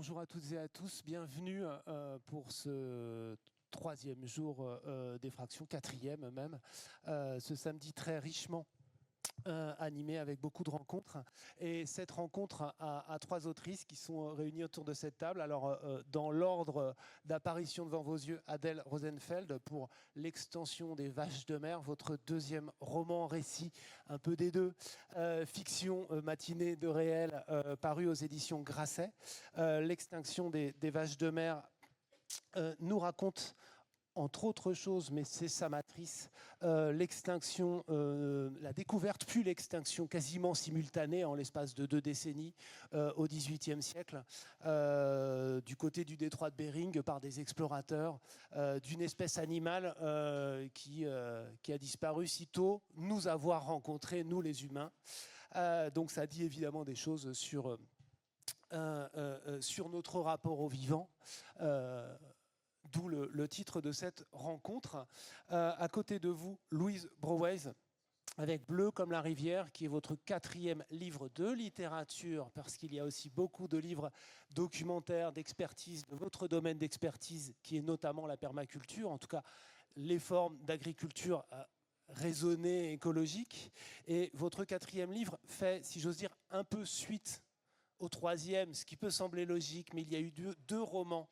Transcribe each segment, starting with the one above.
Bonjour à toutes et à tous, bienvenue pour ce troisième jour des fractions, quatrième même, ce samedi très richement animé avec beaucoup de rencontres. Et cette rencontre a trois autrices qui sont réunies autour de cette table. Alors, dans l'ordre d'apparition devant vos yeux, Adèle Rosenfeld pour L'extension des vaches de mer, votre deuxième roman récit, un peu des deux, fiction matinée de réel, paru aux éditions Grasset. L'extinction des vaches de mer nous raconte, entre autres choses, mais c'est sa matrice, l'extinction, la découverte puis l'extinction quasiment simultanée en l'espace de 2 décennies au XVIIIe siècle, du côté du détroit de Bering par des explorateurs d'une espèce animale qui a disparu sitôt nous avoir rencontrés, nous les humains. Donc ça dit évidemment des choses sur notre rapport au vivant. D'où le titre de cette rencontre. À côté de vous, Louise Broweys, avec Bleu comme la rivière, qui est votre quatrième livre de littérature, parce qu'il y a aussi beaucoup de livres documentaires, d'expertise, de votre domaine d'expertise, qui est notamment la permaculture, en tout cas les formes d'agriculture raisonnée, écologique. Et votre quatrième livre fait, si j'ose dire, un peu suite au troisième, ce qui peut sembler logique, mais il y a eu deux romans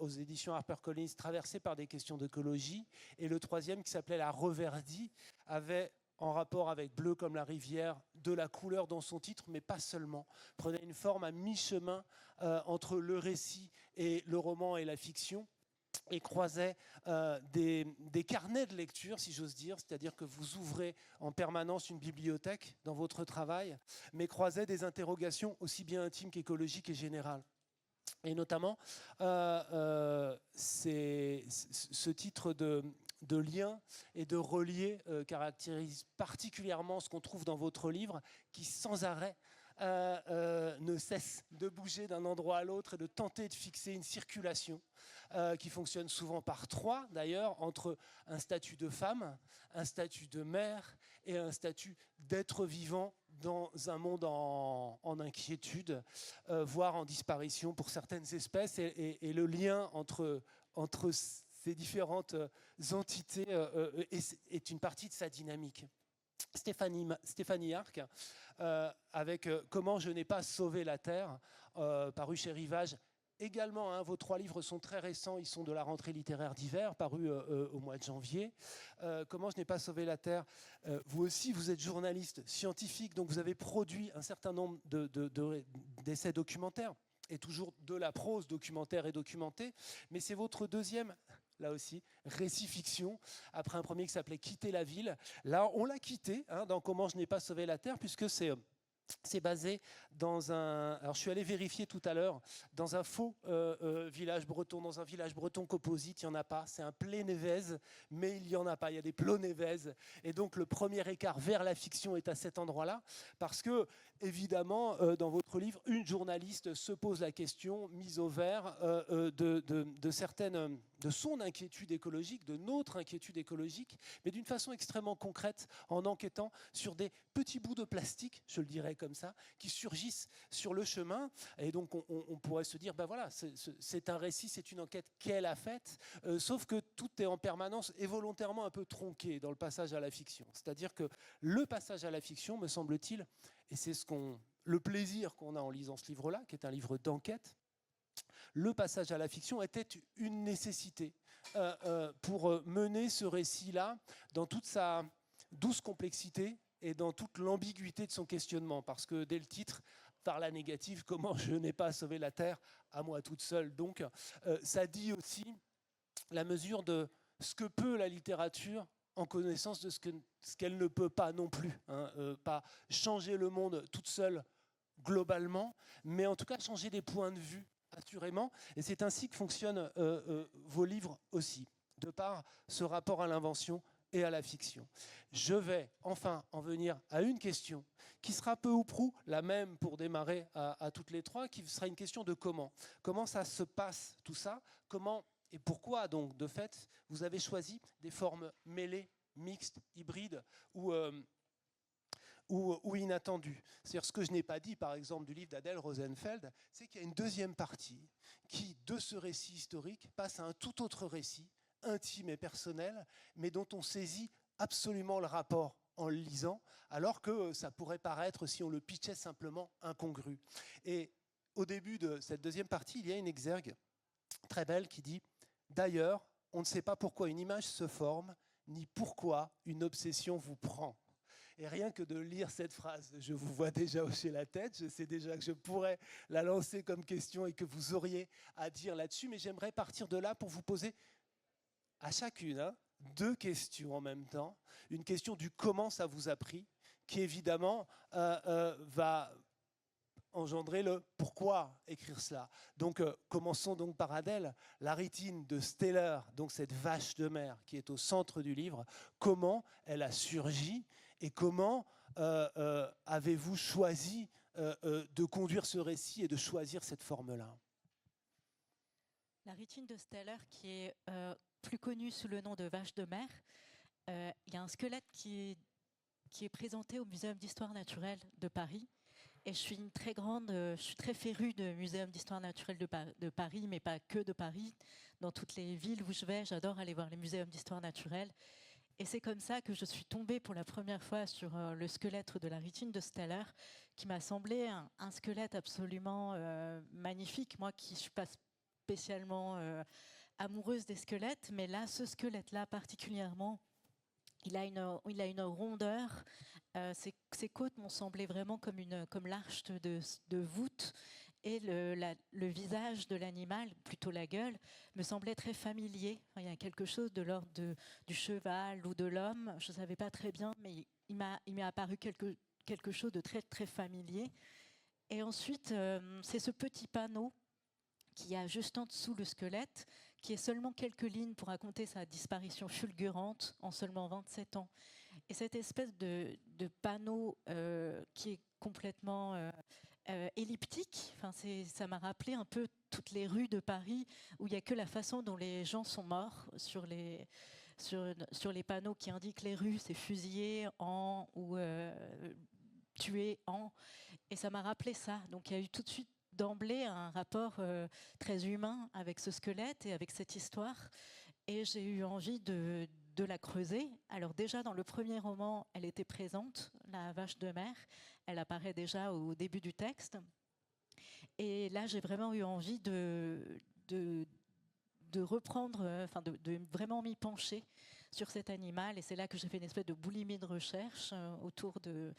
aux éditions HarperCollins traversés par des questions d'écologie, et le troisième qui s'appelait La Reverdie avait en rapport avec Bleu comme la rivière, de la couleur dans son titre, mais pas seulement, prenait une forme à mi-chemin entre le récit et le roman et la fiction, et croisait des carnets de lecture, si j'ose dire, c'est-à-dire que vous ouvrez en permanence une bibliothèque dans votre travail, mais croisait des interrogations aussi bien intimes qu'écologiques et générales. Et notamment, ce titre de lien et de relier caractérise particulièrement ce qu'on trouve dans votre livre, qui sans arrêt ne cesse de bouger d'un endroit à l'autre et de tenter de fixer une circulation qui fonctionne souvent par trois, d'ailleurs, entre un statut de femme, un statut de mère et un statut d'être vivant dans un monde en inquiétude, voire en disparition pour certaines espèces, et le lien entre ces différentes entités est une partie de sa dynamique. Stéphanie Arc, avec Comment je n'ai pas sauvé la Terre, paru chez Rivage. Également, hein, vos trois livres sont très récents, ils sont de la rentrée littéraire d'hiver, parus au mois de janvier. Comment je n'ai pas sauvé la Terre, vous aussi, vous êtes journaliste scientifique, donc vous avez produit un certain nombre d'essais documentaires, et toujours de la prose documentaire et documentée, mais c'est votre deuxième, là aussi, récit-fiction, après un premier qui s'appelait Quitter la ville. Là, on l'a quitté dans Comment je n'ai pas sauvé la Terre, puisque c'est basé dans un... Alors, je suis allé vérifier tout à l'heure, dans un faux village breton, dans un village breton composite, il n'y en a pas. C'est un Plénévez, mais il n'y en a pas. Il y a des Plonévez. Et donc, le premier écart vers la fiction est à cet endroit-là, parce que, évidemment, dans votre livre, une journaliste se pose la question, mise au vert, de certaines... de son inquiétude écologique, de notre inquiétude écologique, mais d'une façon extrêmement concrète, en enquêtant sur des petits bouts de plastique, je le dirais comme ça, qui surgissent sur le chemin. Et donc on pourrait se dire, ben voilà, c'est un récit, c'est une enquête qu'elle a faite, sauf que tout est en permanence et volontairement un peu tronqué dans le passage à la fiction. C'est-à-dire que le passage à la fiction, me semble-t-il, et c'est le plaisir qu'on a en lisant ce livre-là, qui est un livre d'enquête, le passage à la fiction était une nécessité pour mener ce récit-là dans toute sa douce complexité et dans toute l'ambiguïté de son questionnement. Parce que dès le titre, par la négative, comment je n'ai pas sauvé la Terre à moi toute seule. Donc ça dit aussi la mesure de ce que peut la littérature en connaissance de ce qu'elle ne peut pas non plus. Pas changer le monde toute seule globalement, mais en tout cas changer des points de vue assurément, et c'est ainsi que fonctionnent vos livres aussi, de par ce rapport à l'invention et à la fiction. Je vais enfin en venir à une question qui sera peu ou prou la même pour démarrer à toutes les trois, qui sera une question de comment. Comment ça se passe tout ça, comment et pourquoi donc de fait vous avez choisi des formes mêlées, mixtes, hybrides, ou inattendue. C'est-à-dire ce que je n'ai pas dit, par exemple, du livre d'Adèle Rosenfeld, c'est qu'il y a une deuxième partie qui, de ce récit historique, passe à un tout autre récit, intime et personnel, mais dont on saisit absolument le rapport en le lisant, alors que ça pourrait paraître, si on le pitchait simplement, incongru. Et au début de cette deuxième partie, il y a une exergue très belle qui dit « D'ailleurs, on ne sait pas pourquoi une image se forme, ni pourquoi une obsession vous prend. » Et rien que de lire cette phrase, je vous vois déjà hocher la tête, je sais déjà que je pourrais la lancer comme question et que vous auriez à dire là-dessus, mais j'aimerais partir de là pour vous poser à chacune 2 questions en même temps. Une question du comment ça vous a pris, qui évidemment va engendrer le pourquoi écrire cela. Donc commençons donc par Adèle, la rythine de Steller, donc cette vache de mer qui est au centre du livre, comment elle a surgi et comment avez-vous choisi de conduire ce récit et de choisir cette forme-là? La rythine de Steller, qui est plus connue sous le nom de vache de mer, il y a un squelette qui est présenté au Muséum d'histoire naturelle de Paris. Et je suis très férue de Muséum d'histoire naturelle de Paris, mais pas que de Paris. Dans toutes les villes où je vais, j'adore aller voir les muséums d'histoire naturelle. Et c'est comme ça que je suis tombée pour la première fois sur le squelette de la rythine de Steller, qui m'a semblé un squelette absolument magnifique. Moi qui ne suis pas spécialement amoureuse des squelettes, mais là, ce squelette-là particulièrement, il a une rondeur. Ses côtes m'ont semblé vraiment comme l'arche de voûte. Et le visage de l'animal, plutôt la gueule, me semblait très familier. Enfin, il y a quelque chose de l'ordre du cheval ou de l'homme. Je ne savais pas très bien, mais il m'est apparu quelque chose de très, très familier. Et ensuite, c'est ce petit panneau qui a juste en dessous le squelette, qui est seulement quelques lignes pour raconter sa disparition fulgurante en seulement 27 ans. Et cette espèce de panneau qui est complètement elliptique, enfin, ça m'a rappelé un peu toutes les rues de Paris où il n'y a que la façon dont les gens sont morts sur les panneaux qui indiquent les rues, c'est fusillé en ou tué en. Et ça m'a rappelé ça. Donc il y a eu tout de suite d'emblée un rapport très humain avec ce squelette et avec cette histoire. Et j'ai eu envie de la creuser. Alors déjà dans le premier roman, elle était présente, la vache de mer. Elle apparaît déjà au début du texte. Et là, j'ai vraiment eu envie de reprendre, enfin de vraiment m'y pencher sur cet animal. Et c'est là que j'ai fait une espèce de boulimie de recherche autour de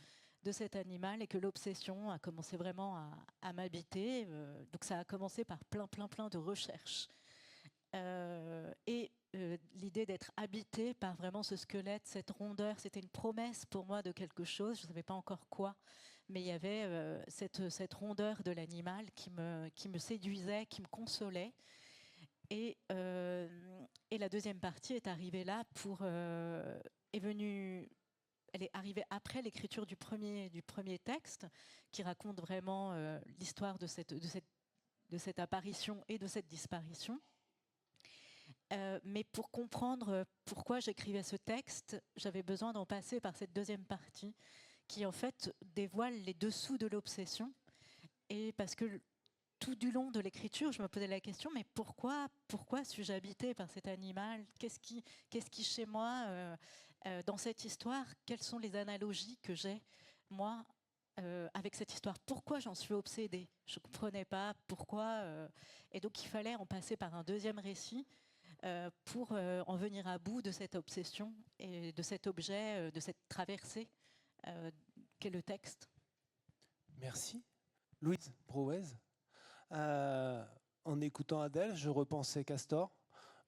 cet animal et que l'obsession a commencé vraiment à m'habiter. Donc ça a commencé par plein de recherches. L'idée d'être habitée par vraiment ce squelette, cette rondeur, c'était une promesse pour moi de quelque chose, je ne savais pas encore quoi, mais il y avait cette rondeur de l'animal qui me séduisait, qui me consolait. Et la deuxième partie est arrivée là elle est arrivée après l'écriture du premier texte, qui raconte vraiment l'histoire de cette apparition et de cette disparition. Mais pour comprendre pourquoi j'écrivais ce texte, j'avais besoin d'en passer par cette deuxième partie qui en fait dévoile les dessous de l'obsession. Et parce que tout du long de l'écriture, je me posais la question, mais pourquoi suis-je habitée par cet animal ? Qu'est-ce qui chez moi, dans cette histoire, quelles sont les analogies que j'ai, moi, avec cette histoire? Pourquoi j'en suis obsédée ? Je ne comprenais pas pourquoi. Et donc il fallait en passer par un deuxième récit pour en venir à bout de cette obsession et de cet objet, de cette traversée qu'est le texte. Merci. Louise Brouez. En écoutant Adèle, je repensais Castor,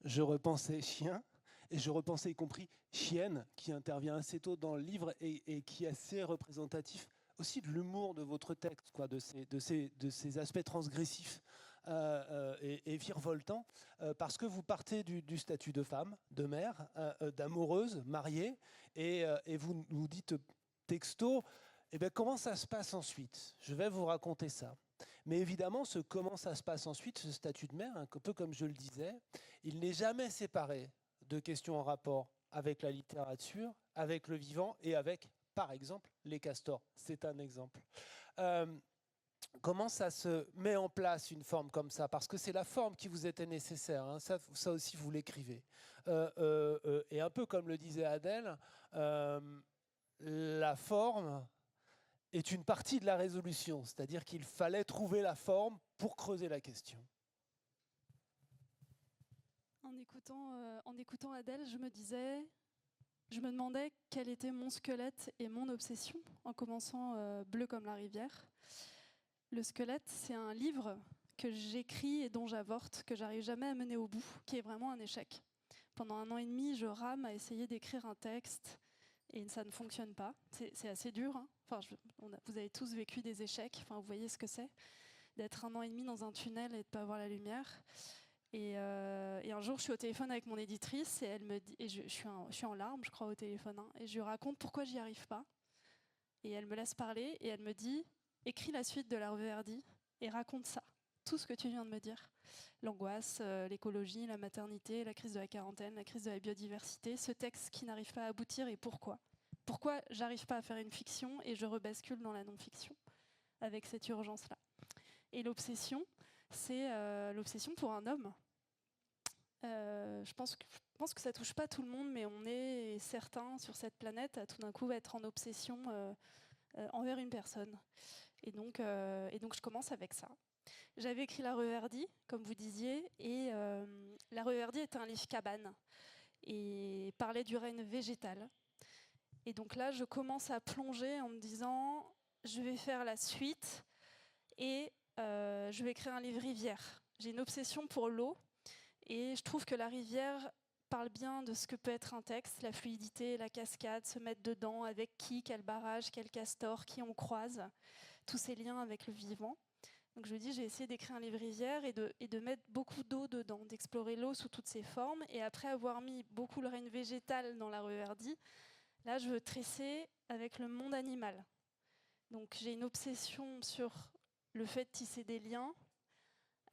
je repensais Chien, et je repensais y compris Chienne, qui intervient assez tôt dans le livre et qui est assez représentatif aussi de l'humour de votre texte, quoi, de ces aspects transgressifs et virevoltants, parce que vous partez du statut de femme, de mère, d'amoureuse, mariée, et vous nous dites texto, eh bien, comment ça se passe ensuite ? Je vais vous raconter ça. Mais évidemment, comment ça se passe ensuite, ce statut de mère, un peu comme je le disais, il n'est jamais séparé de questions en rapport avec la littérature, avec le vivant et avec par exemple, les castors. C'est un exemple. Comment ça se met en place une forme comme ça? Parce que c'est la forme qui vous était nécessaire, hein. Ça aussi, vous l'écrivez. Et un peu comme le disait Adèle, la forme est une partie de la résolution, c'est-à-dire qu'il fallait trouver la forme pour creuser la question. En écoutant Adèle, je me demandais quel était mon squelette et mon obsession, en commençant Bleu comme la rivière. Le squelette, c'est un livre que j'écris et dont j'avorte, que j'arrive jamais à mener au bout, qui est vraiment un échec. Pendant 1 an et demi, je rame à essayer d'écrire un texte et ça ne fonctionne pas. C'est assez dur, hein. Enfin, vous avez tous vécu des échecs, enfin, vous voyez ce que c'est, d'être 1 an et demi dans un tunnel et de ne pas voir la lumière. Et un jour, je suis au téléphone avec mon éditrice et elle me dit, et je suis en larmes, je crois, au téléphone, hein, et je lui raconte pourquoi j'y arrive pas. Et elle me laisse parler et elle me dit, écris la suite de la revue Hardy et raconte ça, tout ce que tu viens de me dire. L'angoisse, l'écologie, la maternité, la crise de la quarantaine, la crise de la biodiversité, ce texte qui n'arrive pas à aboutir et pourquoi. Pourquoi j'arrive pas à faire une fiction et je rebascule dans la non-fiction avec cette urgence-là. Et l'obsession, c'est l'obsession pour un homme. Je pense que ça touche pas tout le monde, mais on est certains sur cette planète à tout d'un coup être en obsession envers une personne. Et donc je commence avec ça. J'avais écrit La Rue Hardy, comme vous disiez, et La Rue Hardy était un livre cabane et parlait du règne végétal. Et donc là, je commence à plonger en me disant, je vais faire la suite et je vais écrire un livre rivière. J'ai une obsession pour l'eau et je trouve que la rivière parle bien de ce que peut être un texte, la fluidité, la cascade, se mettre dedans, avec qui, quel barrage, quel castor, qui on croise, tous ces liens avec le vivant. Donc je me dis, j'ai essayé d'écrire un livre rivière et de mettre beaucoup d'eau dedans, d'explorer l'eau sous toutes ses formes. Et après avoir mis beaucoup le règne végétal dans La Rue Hardy, là je veux tresser avec le monde animal. Donc j'ai une obsession sur le fait de tisser des liens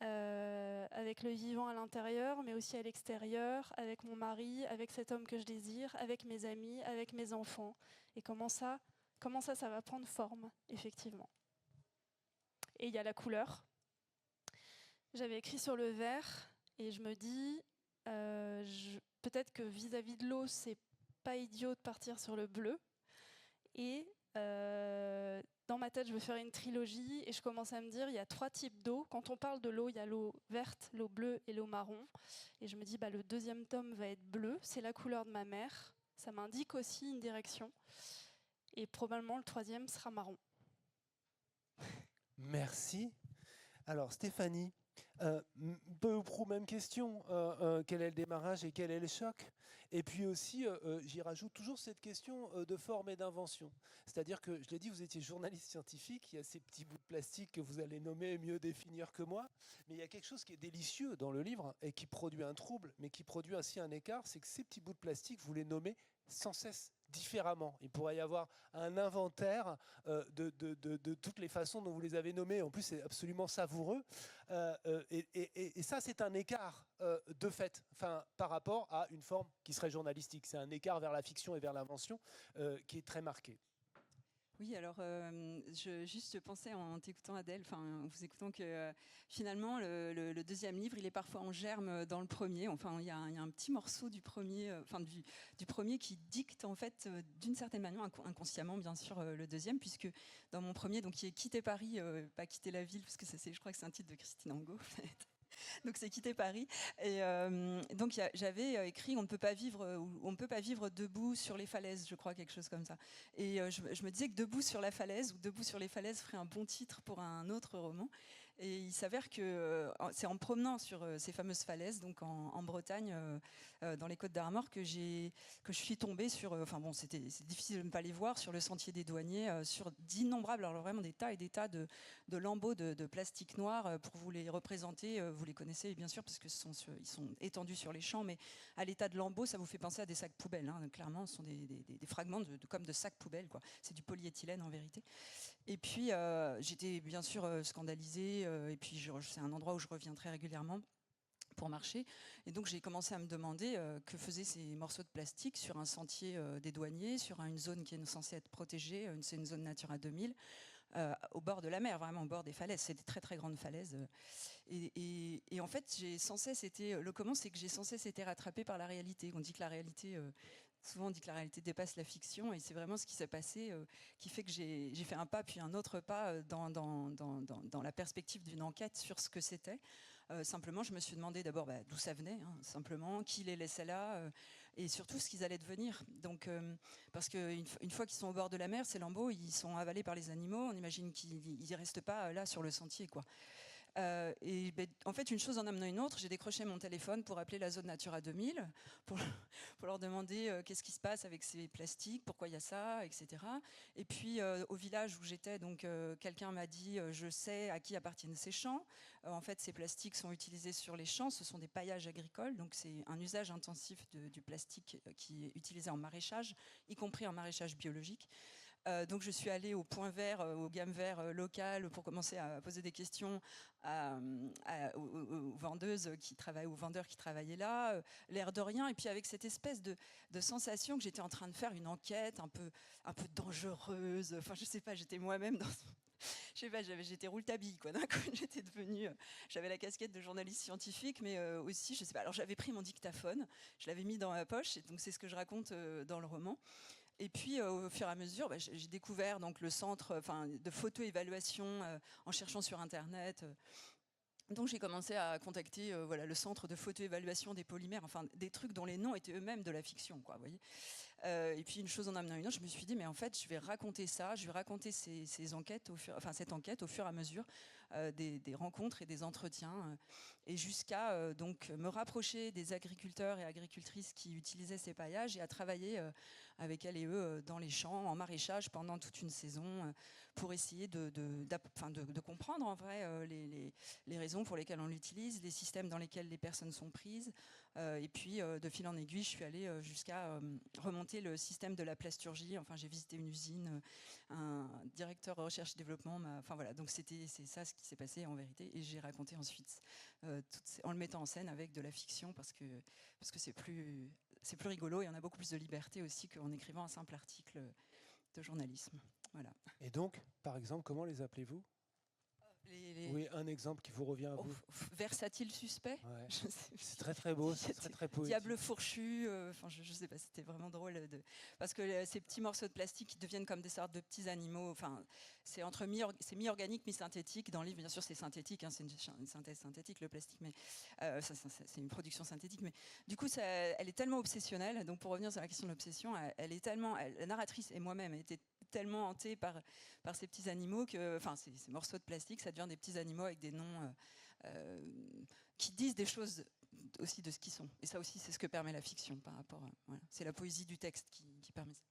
avec le vivant à l'intérieur, mais aussi à l'extérieur, avec mon mari, avec cet homme que je désire, avec mes amis, avec mes enfants. Et comment ça va prendre forme, effectivement. Et il y a la couleur. J'avais écrit sur le vert et je me dis, peut-être que vis-à-vis de l'eau, c'est pas idiot de partir sur le bleu. Et dans ma tête, je veux faire une trilogie et je commence à me dire, il y a 3 types d'eau. Quand on parle de l'eau, il y a l'eau verte, l'eau bleue et l'eau marron. Et je me dis, le 2e tome va être bleu, c'est la couleur de ma mère. Ça m'indique aussi une direction. Et probablement le 3e sera marron. Merci. Alors Stéphanie, peu ou prou même question, quel est le démarrage et quel est le choc? Et puis aussi, j'y rajoute toujours cette question de forme et d'invention. C'est-à-dire que, je l'ai dit, vous étiez journaliste scientifique, il y a ces petits bouts de plastique que vous allez nommer et mieux définir que moi, mais il y a quelque chose qui est délicieux dans le livre et qui produit un trouble, mais qui produit ainsi un écart, c'est que ces petits bouts de plastique, vous les nommez sans cesse différemment. Il pourrait y avoir un inventaire de toutes les façons dont vous les avez nommés. En plus, c'est absolument savoureux. Et ça, c'est un écart de fait, par rapport à une forme qui serait journalistique. C'est un écart vers la fiction et vers l'invention qui est très marqué. Oui, alors je juste pensais en t'écoutant Adèle, en vous écoutant que finalement le 2e livre, il est parfois en germe dans le premier. Enfin, il y a un petit morceau du premier, du premier qui dicte en fait d'une certaine manière inconsciemment bien sûr le 2e, puisque dans mon premier, donc qui est Quitter Paris, pas quitter la ville, parce que je crois que c'est un titre de Christine Angot. Donc c'est Quitter Paris. Et donc j'avais écrit on ne peut pas vivre debout sur les falaises, je crois, quelque chose comme ça. Et je me disais que Debout sur la falaise ou Debout sur les falaises ferait un bon titre pour un autre roman. Et il s'avère que c'est en promenant sur ces fameuses falaises, donc en Bretagne, dans les Côtes d'Armor, que je suis tombée sur. C'est difficile de ne pas les voir, sur le sentier des douaniers, sur d'innombrables, alors vraiment des tas et des tas de lambeaux de plastique noir pour vous les représenter. Vous les connaissez bien sûr parce que ils sont étendus sur les champs, mais à l'état de lambeaux, ça vous fait penser à des sacs poubelles. Hein. Clairement, ce sont des fragments comme de sacs poubelles, quoi. C'est du polyéthylène en vérité. Et puis j'étais bien sûr scandalisée. Et puis c'est un endroit où je reviens très régulièrement pour marcher. Et donc j'ai commencé à me demander que faisaient ces morceaux de plastique sur un sentier des douaniers, sur une zone qui est censée être protégée, c'est une zone Natura 2000, au bord de la mer, vraiment au bord des falaises. C'est des très très grandes falaises. Et en fait, le comment, c'est que j'ai sans cesse été rattrapée par la réalité. On dit que la réalité... souvent on dit que la réalité dépasse la fiction, et c'est vraiment ce qui s'est passé qui fait que j'ai fait un pas puis un autre pas dans la perspective d'une enquête sur ce que c'était. Simplement, je me suis demandé d'abord d'où ça venait, simplement, qui les laissait là, et surtout ce qu'ils allaient devenir. Donc, parce qu'une fois qu'ils sont au bord de la mer, ces lambeaux, ils sont avalés par les animaux. On imagine qu'ils ne restent pas là sur le sentier, quoi. En fait, une chose en amenant une autre, j'ai décroché mon téléphone pour appeler la zone Natura 2000, pour leur demander qu'est-ce qui se passe avec ces plastiques, pourquoi il y a ça, etc. Et puis au village où j'étais, donc quelqu'un m'a dit je sais à qui appartiennent ces champs. En fait, ces plastiques sont utilisés sur les champs, ce sont des paillages agricoles, donc c'est un usage intensif du plastique qui est utilisé en maraîchage, y compris en maraîchage biologique. Donc je suis allée au Point Vert, au Gamme Vert local, pour commencer à poser des questions aux vendeuses qui travaillaient, aux vendeurs qui travaillaient là, l'air de rien, et puis avec cette espèce de sensation que j'étais en train de faire une enquête un peu dangereuse. Enfin, je sais pas, j'étais moi-même dans... Je sais pas, j'étais rouletabille, quoi. D'un coup, j'avais la casquette de journaliste scientifique, mais aussi, je sais pas. Alors, j'avais pris mon dictaphone, je l'avais mis dans ma poche, et donc c'est ce que je raconte dans le roman. Et puis, au fur et à mesure, j'ai découvert donc le centre, de photo-évaluation en cherchant sur Internet. Donc j'ai commencé à contacter le centre de photo-évaluation des polymères, enfin des trucs dont les noms étaient eux-mêmes de la fiction, quoi, vous voyez. Et puis une chose en amenant une autre, je me suis dit mais en fait je vais raconter ça, je vais raconter ces enquêtes cette enquête au fur et à mesure des rencontres et des entretiens, et jusqu'à donc me rapprocher des agriculteurs et agricultrices qui utilisaient ces paillages et à travailler avec elles et eux dans les champs, en maraîchage pendant toute une saison, pour essayer de comprendre en vrai les raisons pour lesquelles on l'utilise, les systèmes dans lesquels les personnes sont prises. Et puis de fil en aiguille, je suis allée jusqu'à remonter le système de la plasturgie. Enfin, j'ai visité une usine, un directeur recherche et développement. Enfin voilà, donc c'est ça ce qui s'est passé en vérité. Et j'ai raconté ensuite en le mettant en scène avec de la fiction parce que c'est plus rigolo et on a beaucoup plus de liberté aussi qu'en écrivant un simple article de journalisme. Voilà. Et donc, par exemple, comment les appelez-vous ? Oui, un exemple qui vous revient à vous. Versatile suspect. Ouais. C'est très très beau, c'est très très poétique. Diable fourchu. Je sais pas, c'était vraiment drôle parce que ces petits morceaux de plastique qui deviennent comme des sortes de petits animaux. Enfin, c'est mi-organique, mi-synthétique. Dans le livre, bien sûr, c'est synthétique. C'est une synthèse synthétique, le plastique, mais c'est une production synthétique. Mais du coup, elle est tellement obsessionnelle. Donc, pour revenir sur la question de l'obsession, la narratrice et moi-même était tellement hantée par ces petits animaux que, ces morceaux de plastique, ça devient des petits animaux avec des noms qui disent des choses aussi de ce qu'ils sont. Et ça aussi, c'est ce que permet la fiction par rapport à, voilà. C'est la poésie du texte qui permet ça.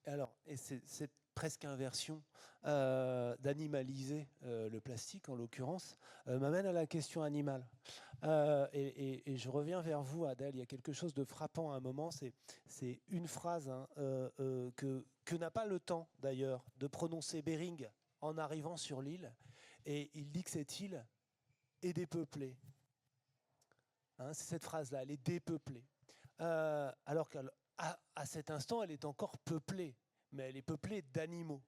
Alors, et c'est presque inversion d'animaliser le plastique, en l'occurrence, m'amène à la question animale. Et je reviens vers vous, Adèle. Il y a quelque chose de frappant à un moment. C'est une phrase que n'a pas le temps, d'ailleurs, de prononcer Bering en arrivant sur l'île. Et il dit que cette île est dépeuplée. C'est cette phrase-là, elle est dépeuplée. Alors qu'à cet instant, elle est encore peuplée, mais elle est peuplée d'animaux.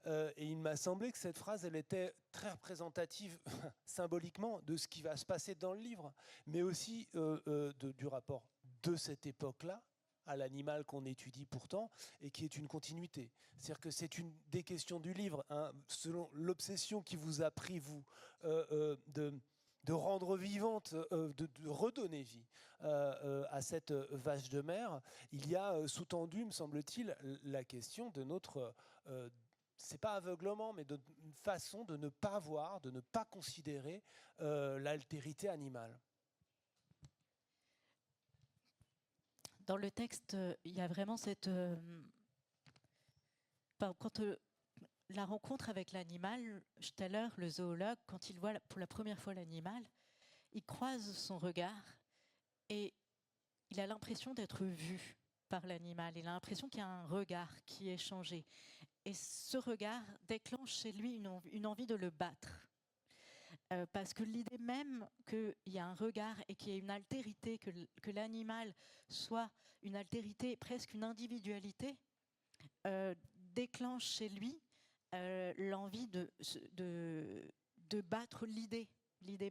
Et il m'a semblé que cette phrase, elle était très représentative symboliquement de ce qui va se passer dans le livre, mais aussi du rapport de cette époque-là à l'animal qu'on étudie pourtant, et qui est une continuité. C'est-à-dire que c'est une des questions du livre, selon l'obsession qui vous a pris, vous, de rendre vivante, de redonner vie à cette vache de mer. Il y a sous-tendu, me semble-t-il, la question de notre... c'est pas aveuglement, mais une façon de ne pas voir, de ne pas considérer l'altérité animale. Dans le texte, il y a vraiment cette... quand la rencontre avec l'animal, Steller, le zoologue, quand il voit pour la première fois l'animal, il croise son regard et il a l'impression d'être vu par l'animal. Il a l'impression qu'il y a un regard qui est changé. Et ce regard déclenche chez lui une envie de le battre. parce que l'idée même qu'il y a un regard et qu'il y ait une altérité, que l'animal soit une altérité, presque une individualité, déclenche chez lui l'envie de battre l'idée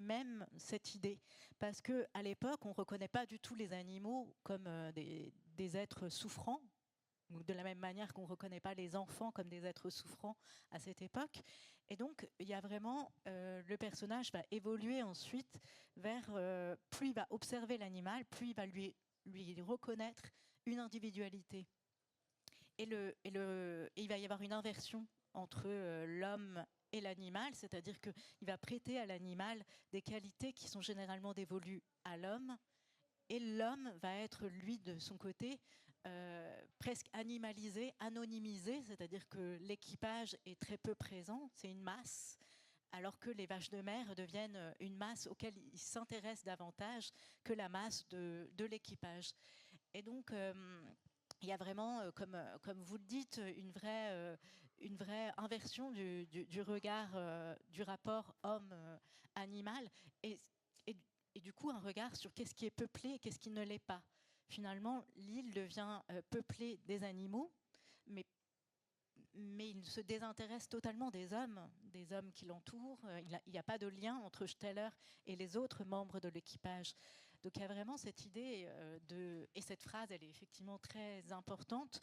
même, cette idée. Parce qu'à l'époque, on ne reconnaît pas du tout les animaux comme des êtres souffrants, de la même manière qu'on ne reconnaît pas les enfants comme des êtres souffrants à cette époque. Et donc, il y a vraiment, le personnage va évoluer ensuite vers, plus il va observer l'animal, plus il va lui reconnaître une individualité. Et il va y avoir une inversion entre l'homme et l'animal, c'est-à-dire qu'il va prêter à l'animal des qualités qui sont généralement dévolues à l'homme, et l'homme va être, lui, de son côté, presque animalisé, anonymisé, c'est-à-dire que l'équipage est très peu présent, c'est une masse, alors que les vaches de mer deviennent une masse auquel ils s'intéressent davantage que la masse de l'équipage. Et donc, il y a vraiment, comme vous le dites, une vraie inversion du regard, du rapport homme-animal, et du coup un regard sur qu'est-ce qui est peuplé et qu'est-ce qui ne l'est pas. Finalement, l'île devient peuplée des animaux, mais il se désintéresse totalement des hommes qui l'entourent. Il n'y a pas de lien entre Steller et les autres membres de l'équipage. Donc il y a vraiment cette idée et cette phrase, elle est effectivement très importante,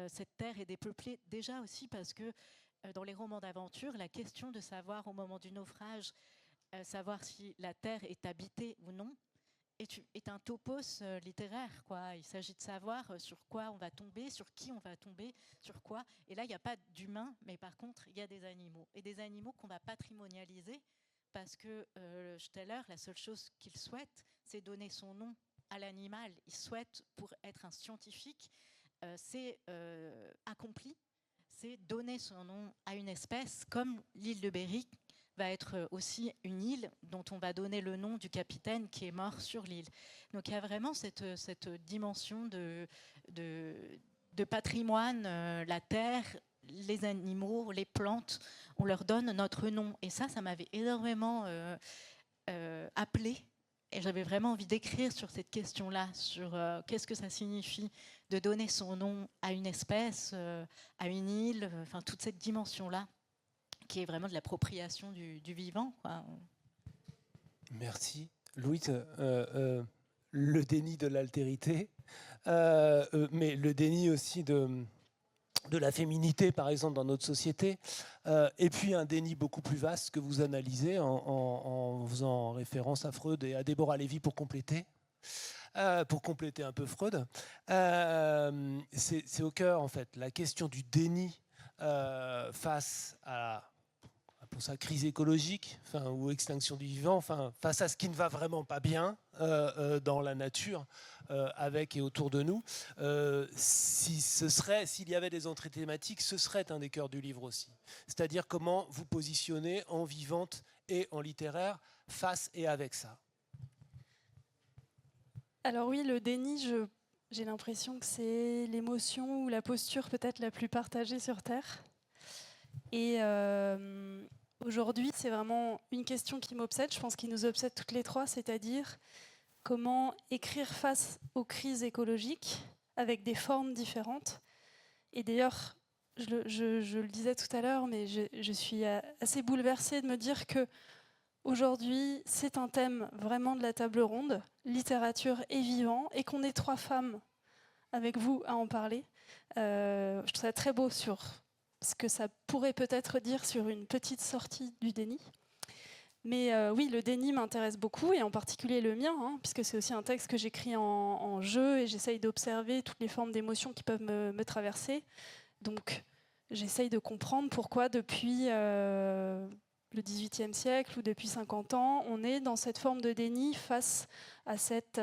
cette terre est dépeuplée, déjà aussi parce que dans les romans d'aventure, la question de savoir au moment du naufrage, savoir si la terre est habitée ou non, est un topos littéraire, quoi. Il s'agit de savoir sur quoi on va tomber, sur qui on va tomber, sur quoi. Et là, il n'y a pas d'humains, mais par contre, il y a des animaux. Et des animaux qu'on va patrimonialiser, parce que Steller, la seule chose qu'il souhaite, c'est donner son nom à l'animal. Il souhaite, pour être un scientifique, c'est accompli, c'est donner son nom à une espèce, comme l'île de Berry va être aussi une île dont on va donner le nom du capitaine qui est mort sur l'île. Donc il y a vraiment cette dimension de patrimoine, la terre, les animaux, les plantes, on leur donne notre nom. Et ça m'avait énormément appelé. Et j'avais vraiment envie d'écrire sur cette question-là, sur qu'est-ce que ça signifie de donner son nom à une espèce, à une île, enfin toute cette dimension-là, qui est vraiment de l'appropriation du vivant, quoi. Merci. Louise, le déni de l'altérité, mais le déni aussi de la féminité, par exemple, dans notre société, et puis un déni beaucoup plus vaste que vous analysez en faisant référence à Freud et à Déborah Lévy pour compléter un peu Freud. C'est au cœur, en fait, la question du déni face à pour sa crise écologique, ou extinction du vivant, face à ce qui ne va vraiment pas bien dans la nature, avec et autour de nous. S'il y avait des entrées thématiques, ce serait un des cœurs du livre aussi. C'est-à-dire comment vous positionnez en vivante et en littéraire face et avec ça. Alors oui, le déni, j'ai l'impression que c'est l'émotion ou la posture peut-être la plus partagée sur Terre. Et aujourd'hui, c'est vraiment une question qui m'obsède, je pense qu'il nous obsède toutes les trois, c'est-à-dire comment écrire face aux crises écologiques avec des formes différentes. Et d'ailleurs, je le disais tout à l'heure, mais je suis assez bouleversée de me dire que aujourd'hui, c'est un thème vraiment de la table ronde, littérature et vivant, et qu'on est trois femmes avec vous à en parler. Je trouve ça très beau sur ce que ça pourrait peut-être dire sur une petite sortie du déni. Mais oui, le déni m'intéresse beaucoup, et en particulier le mien, puisque c'est aussi un texte que j'écris en jeu, et j'essaye d'observer toutes les formes d'émotions qui peuvent me traverser. Donc j'essaye de comprendre pourquoi depuis le XVIIIe siècle ou depuis 50 ans, on est dans cette forme de déni face à cet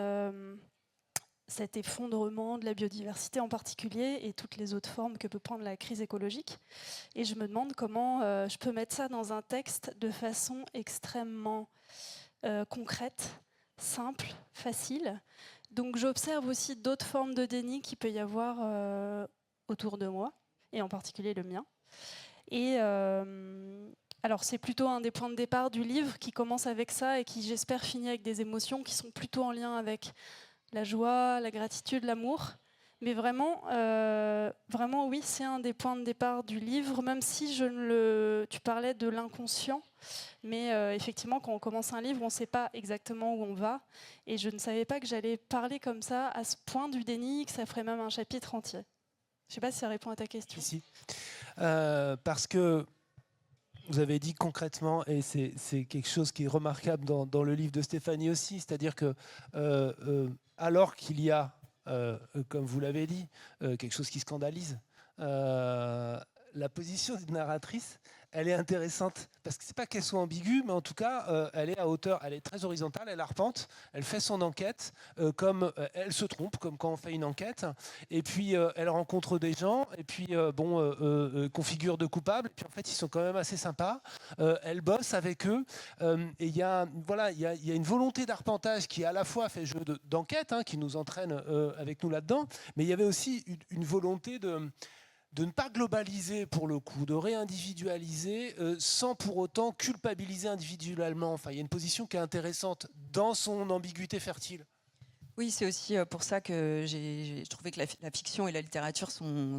effondrement de la biodiversité en particulier et toutes les autres formes que peut prendre la crise écologique. Et je me demande comment je peux mettre ça dans un texte de façon extrêmement concrète, simple, facile. Donc j'observe aussi d'autres formes de déni qu'il peut y avoir autour de moi, et en particulier le mien. Et Alors c'est plutôt un des points de départ du livre qui commence avec ça et qui, j'espère, finit avec des émotions qui sont plutôt en lien avec la joie, la gratitude, l'amour. Mais vraiment, vraiment, oui, c'est un des points de départ du livre, même si tu parlais de l'inconscient. Mais effectivement, quand on commence un livre, on ne sait pas exactement où on va. Et je ne savais pas que j'allais parler comme ça, à ce point du déni, que ça ferait même un chapitre entier. Je ne sais pas si ça répond à ta question. Si. Parce que vous avez dit concrètement, et c'est quelque chose qui est remarquable dans le livre de Stéphanie aussi, c'est-à-dire que alors qu'il y a, comme vous l'avez dit, quelque chose qui scandalise, la position d'une narratrice, elle est intéressante, parce que c'est pas qu'elle soit ambiguë, mais en tout cas, elle est à hauteur, elle est très horizontale, elle arpente, elle fait son enquête, comme elle se trompe, comme quand on fait une enquête, et puis elle rencontre des gens, et puis configure de coupables, et puis en fait, ils sont quand même assez sympas, elle bosse avec eux, et il y a une volonté d'arpentage qui à la fois fait jeu d'enquête, qui nous entraîne avec nous là-dedans, mais il y avait aussi une volonté de ne pas globaliser pour le coup, de réindividualiser sans pour autant culpabiliser individuellement. Enfin, il y a une position qui est intéressante dans son ambiguïté fertile. Oui, c'est aussi pour ça que j'ai trouvé que la fiction et la littérature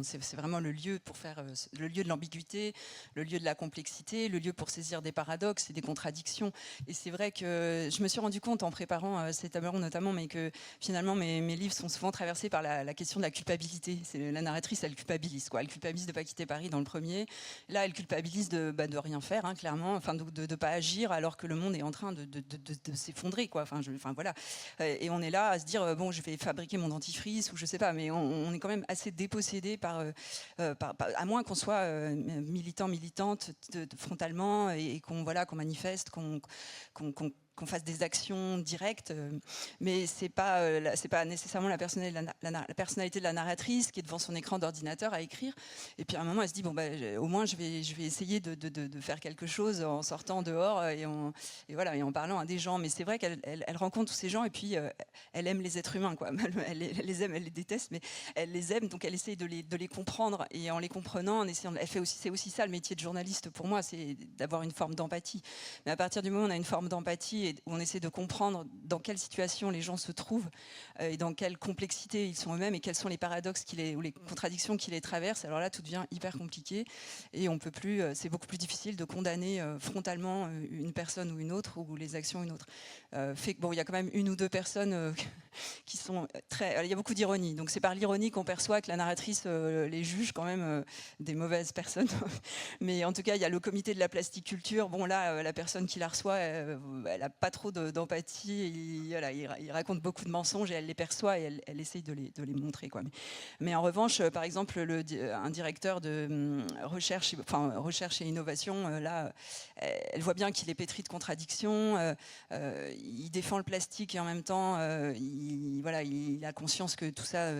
c'est vraiment le lieu pour faire le lieu de l'ambiguïté, le lieu de la complexité, le lieu pour saisir des paradoxes et des contradictions. Et c'est vrai que je me suis rendu compte en préparant cette table ronde notamment, mais que finalement mes livres sont souvent traversés par la question de la culpabilité. La narratrice, elle culpabilise, quoi. Elle culpabilise de pas quitter Paris dans le premier. Là, elle culpabilise de rien faire, clairement, enfin de pas agir alors que le monde est en train de s'effondrer, quoi. Enfin voilà. Et on est là à se dire bon, je vais fabriquer mon dentifrice ou je sais pas, mais on est quand même assez dépossédé à moins qu'on soit militante frontalement et qu'on manifeste, qu'on fasse des actions directes, mais c'est pas nécessairement la personnalité de la narratrice qui est devant son écran d'ordinateur à écrire. Et puis à un moment, elle se dit bon, au moins je vais essayer de faire quelque chose en sortant dehors et en parlant à des gens. Mais c'est vrai qu'elle rencontre tous ces gens et puis elle aime les êtres humains, quoi. Elle les aime, elle les déteste, mais elle les aime, donc elle essaye de les comprendre, et en les comprenant, c'est aussi ça le métier de journaliste pour moi, c'est d'avoir une forme d'empathie. Mais à partir du moment où on a une forme d'empathie et où on essaie de comprendre dans quelle situation les gens se trouvent et dans quelle complexité ils sont eux-mêmes et quels sont les paradoxes ou les contradictions qui les traversent, alors là tout devient hyper compliqué et on peut plus, c'est beaucoup plus difficile de condamner frontalement une personne ou une autre, ou les actions une autre. Il y a quand même une ou deux personnes qui sont très... Il y a beaucoup d'ironie, donc c'est par l'ironie qu'on perçoit que la narratrice les juge quand même des mauvaises personnes. Mais en tout cas, il y a le comité de la plasticulture. Bon là, la personne qui la reçoit, elle n'a pas trop d'empathie. Il raconte beaucoup de mensonges et elle les perçoit et elle essaye de les montrer, quoi. Mais en revanche, par exemple, un directeur de recherche et innovation, là, elle voit bien qu'il est pétri de contradictions. Il défend le plastique et en même temps, il a conscience que tout ça,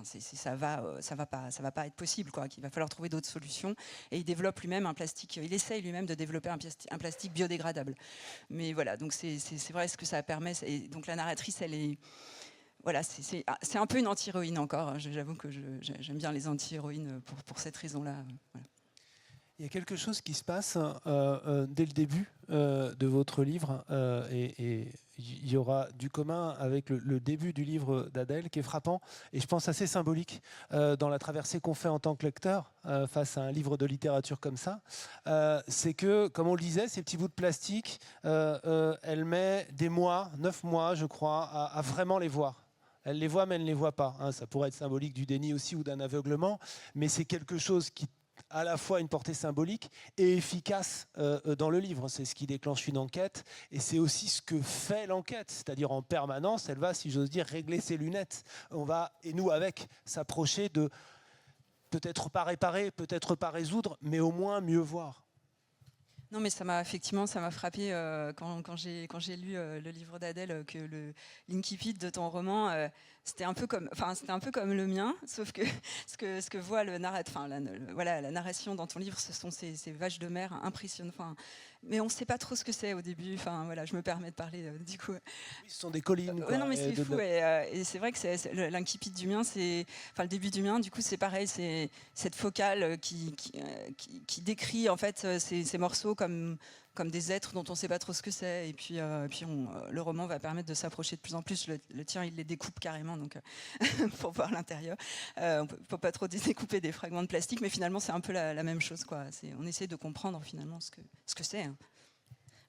ça va pas être possible, quoi. Qu'il va falloir trouver d'autres solutions. Et il développe lui-même un plastique. Il essaye lui-même de développer un plastique biodégradable. Mais voilà, donc c'est vrai ce que ça permet. Et donc la narratrice, elle est... Voilà, c'est un peu une anti-héroïne encore. J'avoue que j'aime bien les anti-héroïnes pour cette raison-là. Voilà. Il y a quelque chose qui se passe dès le début de votre livre, et il y aura du commun avec le début du livre d'Adèle qui est frappant, et je pense assez symbolique dans la traversée qu'on fait en tant que lecteur face à un livre de littérature comme ça. C'est que, comme on le disait, ces petits bouts de plastique, elle met des mois, 9 mois je crois, à vraiment les voir. Elle les voit mais elle ne les voit pas. Ça pourrait être symbolique du déni aussi ou d'un aveuglement, mais c'est quelque chose qui à la fois une portée symbolique et efficace dans le livre. C'est ce qui déclenche une enquête et c'est aussi ce que fait l'enquête. C'est-à-dire en permanence, elle va, si j'ose dire, régler ses lunettes. On va, et nous avec, s'approcher de peut-être pas réparer, peut-être pas résoudre, mais au moins mieux voir. Non, mais ça m'a frappé quand j'ai lu le livre d'Adèle, que l'incipit de ton roman, c'était un peu comme le mien, sauf que ce que voit le narrateur, la narration dans ton livre, ce sont ces vaches de mer impressionnantes. Mais on ne sait pas trop ce que c'est au début. Enfin voilà, je me permets de parler du coup. Oui, ce sont des collines. Non, mais c'est fou. Et c'est vrai que l'incipit du mien, le début du mien, du coup, c'est pareil. C'est cette focale qui décrit en fait ces morceaux comme des êtres dont on ne sait pas trop ce que c'est. Et puis, le roman va permettre de s'approcher de plus en plus. Le tien, il les découpe carrément, donc pour voir l'intérieur. On ne peut pas trop découper des fragments de plastique, mais finalement, c'est un peu la même chose, quoi. On essaie de comprendre finalement ce que c'est. Hein.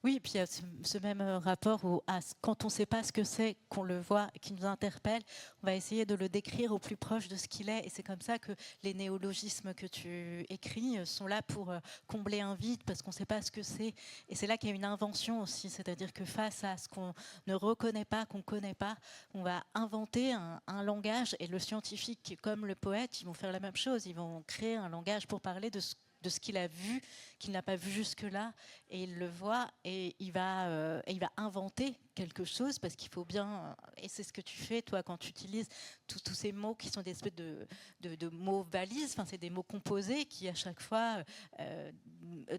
Oui, et puis il y a ce même rapport où quand on ne sait pas ce que c'est, qu'on le voit, qui nous interpelle, on va essayer de le décrire au plus proche de ce qu'il est. Et c'est comme ça que les néologismes que tu écris sont là pour combler un vide, parce qu'on ne sait pas ce que c'est. Et c'est là qu'il y a une invention aussi, c'est-à-dire que face à ce qu'on ne reconnaît pas, qu'on ne connaît pas, on va inventer un langage. Et le scientifique, comme le poète, ils vont faire la même chose. Ils vont créer un langage pour parler de ce qu'il a vu, qu'il n'a pas vu jusque-là, et il le voit, et il va inventer quelque chose, parce qu'il faut bien, et c'est ce que tu fais, toi, quand tu utilises tous ces mots qui sont des espèces de mots valises, enfin, c'est des mots composés qui, à chaque fois,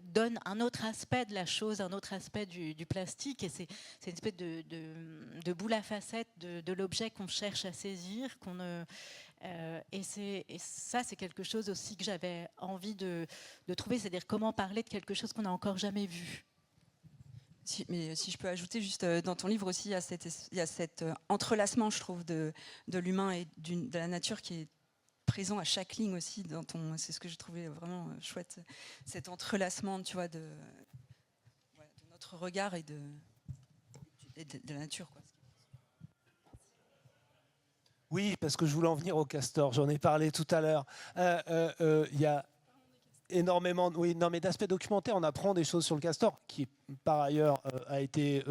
donnent un autre aspect de la chose, un autre aspect du plastique, et c'est une espèce de boule à facettes de l'objet qu'on cherche à saisir, qu'on ne... et ça, c'est quelque chose aussi que j'avais envie de trouver, c'est-à-dire comment parler de quelque chose qu'on n'a encore jamais vu. Mais si je peux ajouter, juste dans ton livre aussi, il y a cet entrelacement, je trouve, de l'humain et de la nature qui est présent à chaque ligne aussi. C'est ce que j'ai trouvé vraiment chouette, cet entrelacement, tu vois, de notre regard et de la nature, quoi. Oui, parce que je voulais en venir au castor, j'en ai parlé tout à l'heure. Il y a énormément d'aspects documentaires. On apprend des choses sur le castor, qui par ailleurs a été,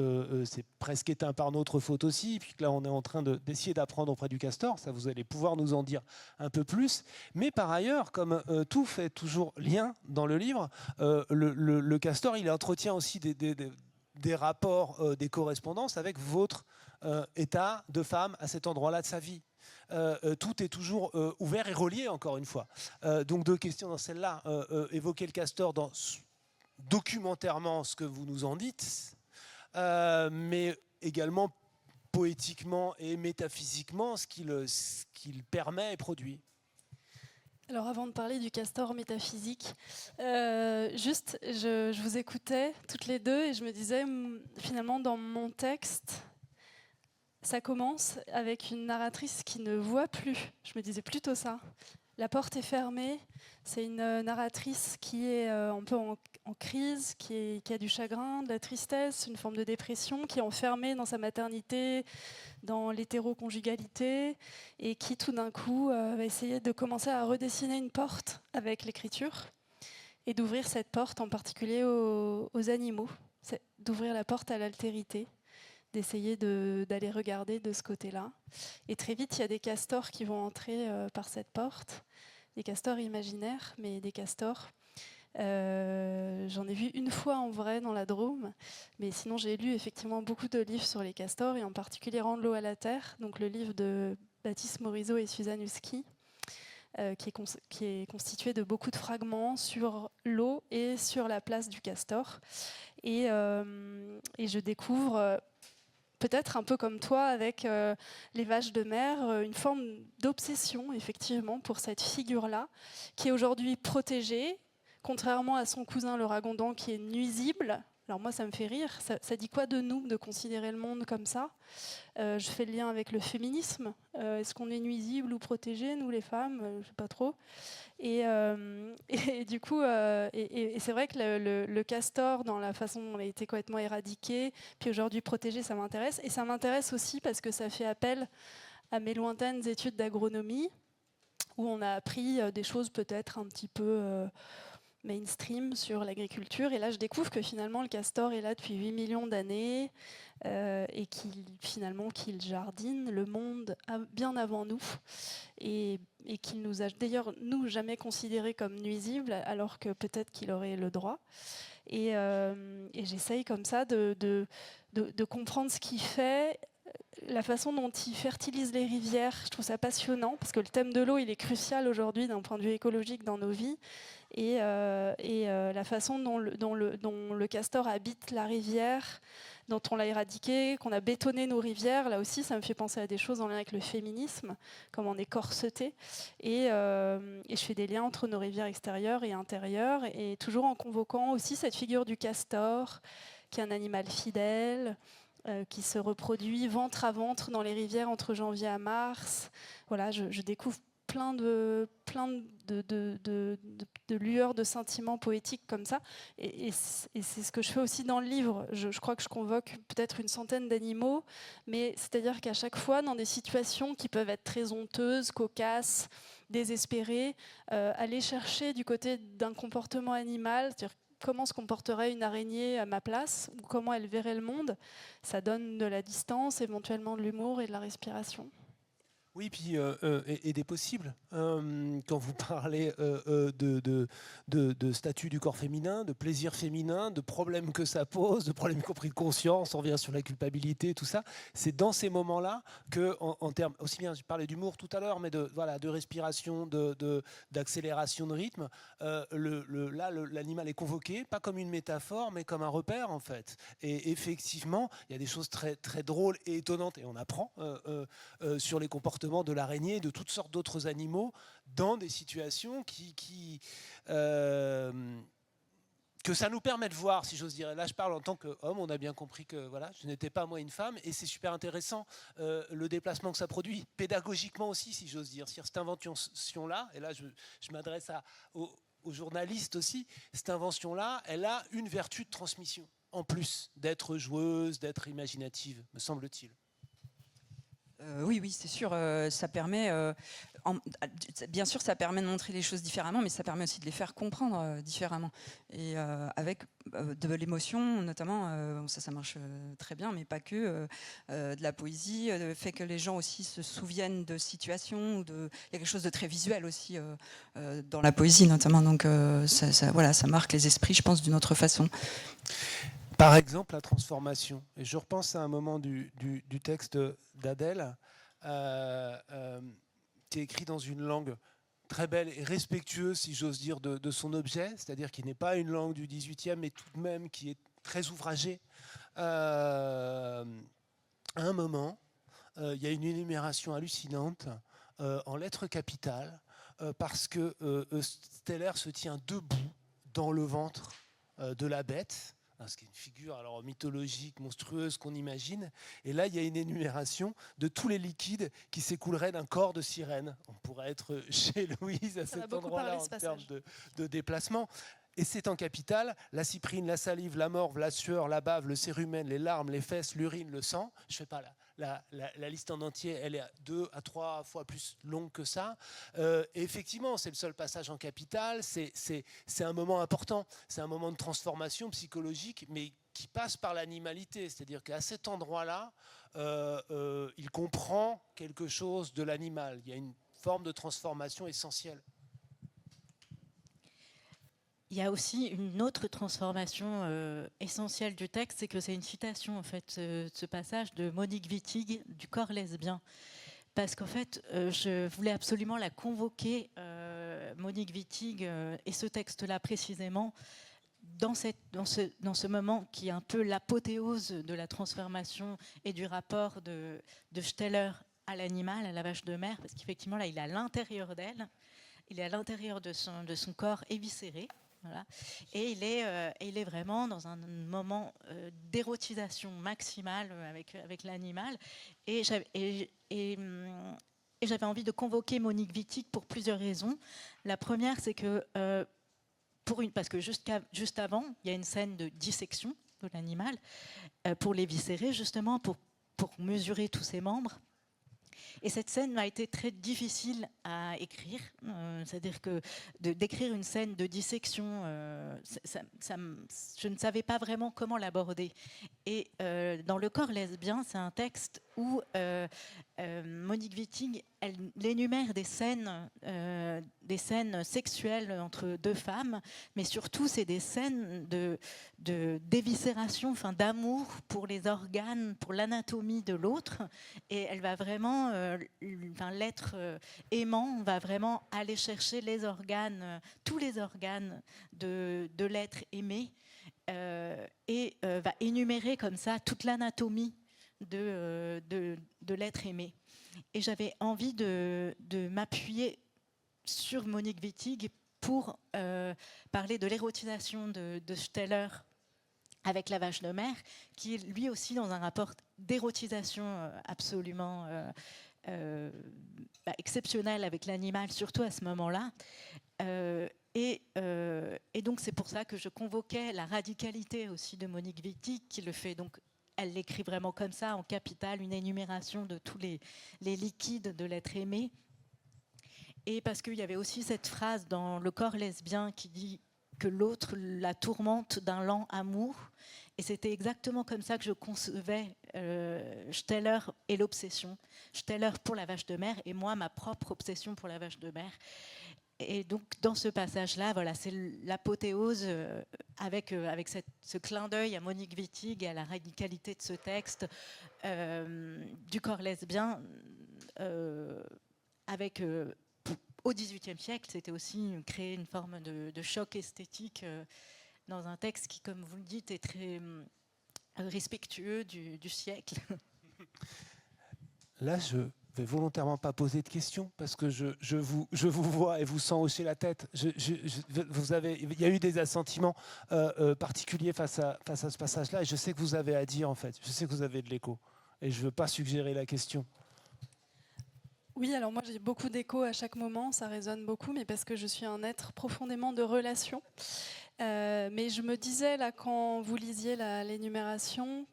c'est presque éteint par notre faute aussi, puis que là on est en train d'essayer d'apprendre auprès du castor, ça vous allez pouvoir nous en dire un peu plus. Mais par ailleurs, comme tout fait toujours lien dans le livre, le castor, il entretient aussi des rapports, des correspondances avec votre état de femme à cet endroit-là de sa vie. Tout est toujours ouvert et relié, encore une fois. Donc 2 questions dans celle-là. Évoquer le castor documentairement, ce que vous nous en dites, mais également poétiquement et métaphysiquement, ce qu'il permet et produit. Alors avant de parler du castor métaphysique, je vous écoutais toutes les deux et je me disais, finalement dans mon texte, ça commence avec une narratrice qui ne voit plus. Je me disais plutôt ça. La porte est fermée. C'est une narratrice qui est un peu en crise, qui a du chagrin, de la tristesse, une forme de dépression, qui est enfermée dans sa maternité, dans l'hétéroconjugalité, et qui tout d'un coup va essayer de commencer à redessiner une porte avec l'écriture et d'ouvrir cette porte en particulier aux animaux, d'ouvrir la porte à l'altérité, d'essayer d'aller regarder de ce côté-là. Et très vite, il y a des castors qui vont entrer par cette porte, des castors imaginaires, mais des castors. J'en ai vu une fois en vrai dans la Drôme, mais sinon j'ai lu effectivement beaucoup de livres sur les castors, et en particulier Rendre l'eau à la terre, donc le livre de Baptiste Morisot et Suzanne Husky, qui est constitué de beaucoup de fragments sur l'eau et sur la place du castor. Et je découvre... peut-être un peu comme toi, avec les vaches de mer, une forme d'obsession, effectivement, pour cette figure-là, qui est aujourd'hui protégée, contrairement à son cousin le ragondant, qui est nuisible. Alors moi, ça me fait rire. Ça dit quoi de nous, de considérer le monde comme ça ? Je fais le lien avec le féminisme. Est-ce qu'on est nuisible ou protégé, nous les femmes ? Je ne sais pas trop. Et du coup, c'est vrai que le castor, dans la façon dont il a été complètement éradiqué, puis aujourd'hui protégé, ça m'intéresse. Et ça m'intéresse aussi parce que ça fait appel à mes lointaines études d'agronomie, où on a appris des choses peut-être un petit peu mainstream sur l'agriculture. Et là, je découvre que finalement, le castor est là depuis 8 millions d'années et qu'il jardine le monde bien avant nous. Et qu'il nous a d'ailleurs, nous, jamais considérés comme nuisibles, alors que peut-être qu'il aurait le droit. Et j'essaye comme ça de comprendre ce qu'il fait, la façon dont il fertilise les rivières. Je trouve ça passionnant, parce que le thème de l'eau, il est crucial aujourd'hui d'un point de vue écologique dans nos vies. la façon dont le castor habite la rivière, dont on l'a éradiqué, qu'on a bétonné nos rivières. Là aussi, ça me fait penser à des choses en lien avec le féminisme, comme on est corseté. Et je fais des liens entre nos rivières extérieures et intérieures, et toujours en convoquant aussi cette figure du castor, qui est un animal fidèle, qui se reproduit ventre à ventre dans les rivières entre janvier à mars. Voilà, je découvre plein de lueurs, de sentiments poétiques comme ça. Et c'est ce que je fais aussi dans le livre. Je crois que je convoque peut-être une centaine d'animaux, mais c'est-à-dire qu'à chaque fois, dans des situations qui peuvent être très honteuses, cocasses, désespérées, aller chercher du côté d'un comportement animal, c'est-à-dire comment se comporterait une araignée à ma place, ou comment elle verrait le monde, ça donne de la distance, éventuellement de l'humour et de la respiration. Oui, puis et des possibles. Quand vous parlez de statut du corps féminin, de plaisir féminin, de problèmes que ça pose, de problèmes y compris de conscience, on revient sur la culpabilité, tout ça. C'est dans ces moments-là que, en termes, aussi bien, je parlais d'humour tout à l'heure, mais de respiration, d'accélération de rythme, là, l'animal est convoqué, pas comme une métaphore, mais comme un repère, en fait. Et effectivement, il y a des choses très, très drôles et étonnantes, et on apprend sur les comportements de l'araignée, de toutes sortes d'autres animaux, dans des situations que ça nous permet de voir, si j'ose dire. Et là, je parle en tant qu'homme, on a bien compris que voilà, je n'étais pas moi une femme, et c'est super intéressant le déplacement que ça produit, pédagogiquement aussi, si j'ose dire. Cette invention-là, et là, je m'adresse aux journalistes aussi, cette invention-là, elle a une vertu de transmission, en plus d'être joueuse, d'être imaginative, me semble-t-il. Oui, c'est sûr. Ça permet, bien sûr, ça permet de montrer les choses différemment, mais ça permet aussi de les faire comprendre différemment. Et avec de l'émotion, notamment, ça marche très bien, mais pas que. De la poésie, fait que les gens aussi se souviennent de situations. Il y a quelque chose de très visuel aussi dans la poésie, notamment. Donc, ça marque les esprits, je pense, d'une autre façon. Par exemple, la transformation. Et je repense à un moment du texte d'Adèle, qui est écrit dans une langue très belle et respectueuse, si j'ose dire, de son objet, c'est-à-dire qui n'est pas une langue du XVIIIe, mais tout de même qui est très ouvragée. À un moment, il y a une énumération hallucinante en lettres capitales, parce que Steller se tient debout dans le ventre de la bête, ce qui est une figure alors mythologique, monstrueuse qu'on imagine. Et là, il y a une énumération de tous les liquides qui s'écouleraient d'un corps de sirène. On pourrait être chez Louise à cet endroit-là en termes de déplacement. Et c'est en capitale, la cyprine, la salive, la morve, la sueur, la bave, le cérumen, les larmes, les fesses, l'urine, le sang. Je ne fais pas la liste en entier, elle est 2 à 3 fois plus longue que ça. Et effectivement, c'est le seul passage en capitale, c'est un moment important, c'est un moment de transformation psychologique, mais qui passe par l'animalité. C'est-à-dire qu'à cet endroit-là, il comprend quelque chose de l'animal. Il y a une forme de transformation essentielle. Il y a aussi une autre transformation essentielle du texte, c'est que c'est une citation, en fait, ce passage de Monique Wittig, du corps lesbien. Parce qu'en fait, je voulais absolument la convoquer, Monique Wittig, et ce texte-là précisément, dans ce moment qui est un peu l'apothéose de la transformation et du rapport de Steller à l'animal, à la vache de mer, parce qu'effectivement, là, il est à l'intérieur d'elle, il est à l'intérieur de son corps éviscéré. Voilà. Et il est vraiment dans un moment d'érotisation maximale avec l'animal. Et j'avais envie de convoquer Monique Wittig pour plusieurs raisons. La première, c'est que parce que juste avant, il y a une scène de dissection de l'animal pour l'éviscérer, justement pour mesurer tous ses membres. Et cette scène m'a été très difficile à écrire, c'est-à-dire que d'écrire une scène de dissection, je ne savais pas vraiment comment l'aborder. Et dans Le corps lesbien, c'est un texte où Monique Wittig, elle énumère des scènes sexuelles entre deux femmes, mais surtout c'est des scènes d'éviscération, enfin d'amour pour les organes, pour l'anatomie de l'autre, et elle va vraiment, l'être aimant va vraiment aller chercher les organes, tous les organes de l'être aimé, et va énumérer comme ça toute l'anatomie de l'être aimé. Et j'avais envie de m'appuyer sur Monique Wittig pour parler de l'érotisation de Steller avec La Vache de mer, qui est lui aussi dans un rapport d'érotisation absolument exceptionnel avec l'animal, surtout à ce moment-là. Et donc c'est pour ça que je convoquais la radicalité aussi de Monique Wittig, qui le fait donc. Elle l'écrit vraiment comme ça, en capital, une énumération de tous les liquides de l'être aimé. Et parce qu'il y avait aussi cette phrase dans Le corps lesbien qui dit que l'autre la tourmente d'un lent amour. Et c'était exactement comme ça que je concevais Steller et l'obsession. Steller pour La Vache de mer et moi, ma propre obsession pour La Vache de mer. Et donc, dans ce passage-là, voilà, c'est l'apothéose avec ce clin d'œil à Monique Wittig et à la radicalité de ce texte du corps lesbien. Au XVIIIe siècle, c'était aussi créer une forme de choc esthétique dans un texte qui, comme vous le dites, est très respectueux du siècle. Là, je vais volontairement pas poser de questions parce que je vous vois et vous sens hocher la tête. Il y a eu des assentiments particuliers face à ce passage-là, et je sais que vous avez à dire, en fait. Je sais que vous avez de l'écho, et je veux pas suggérer la question. Oui, alors moi j'ai beaucoup d'écho à chaque moment, ça résonne beaucoup, mais parce que je suis un être profondément de relation. Mais je me disais là, quand vous lisiez l'énumération,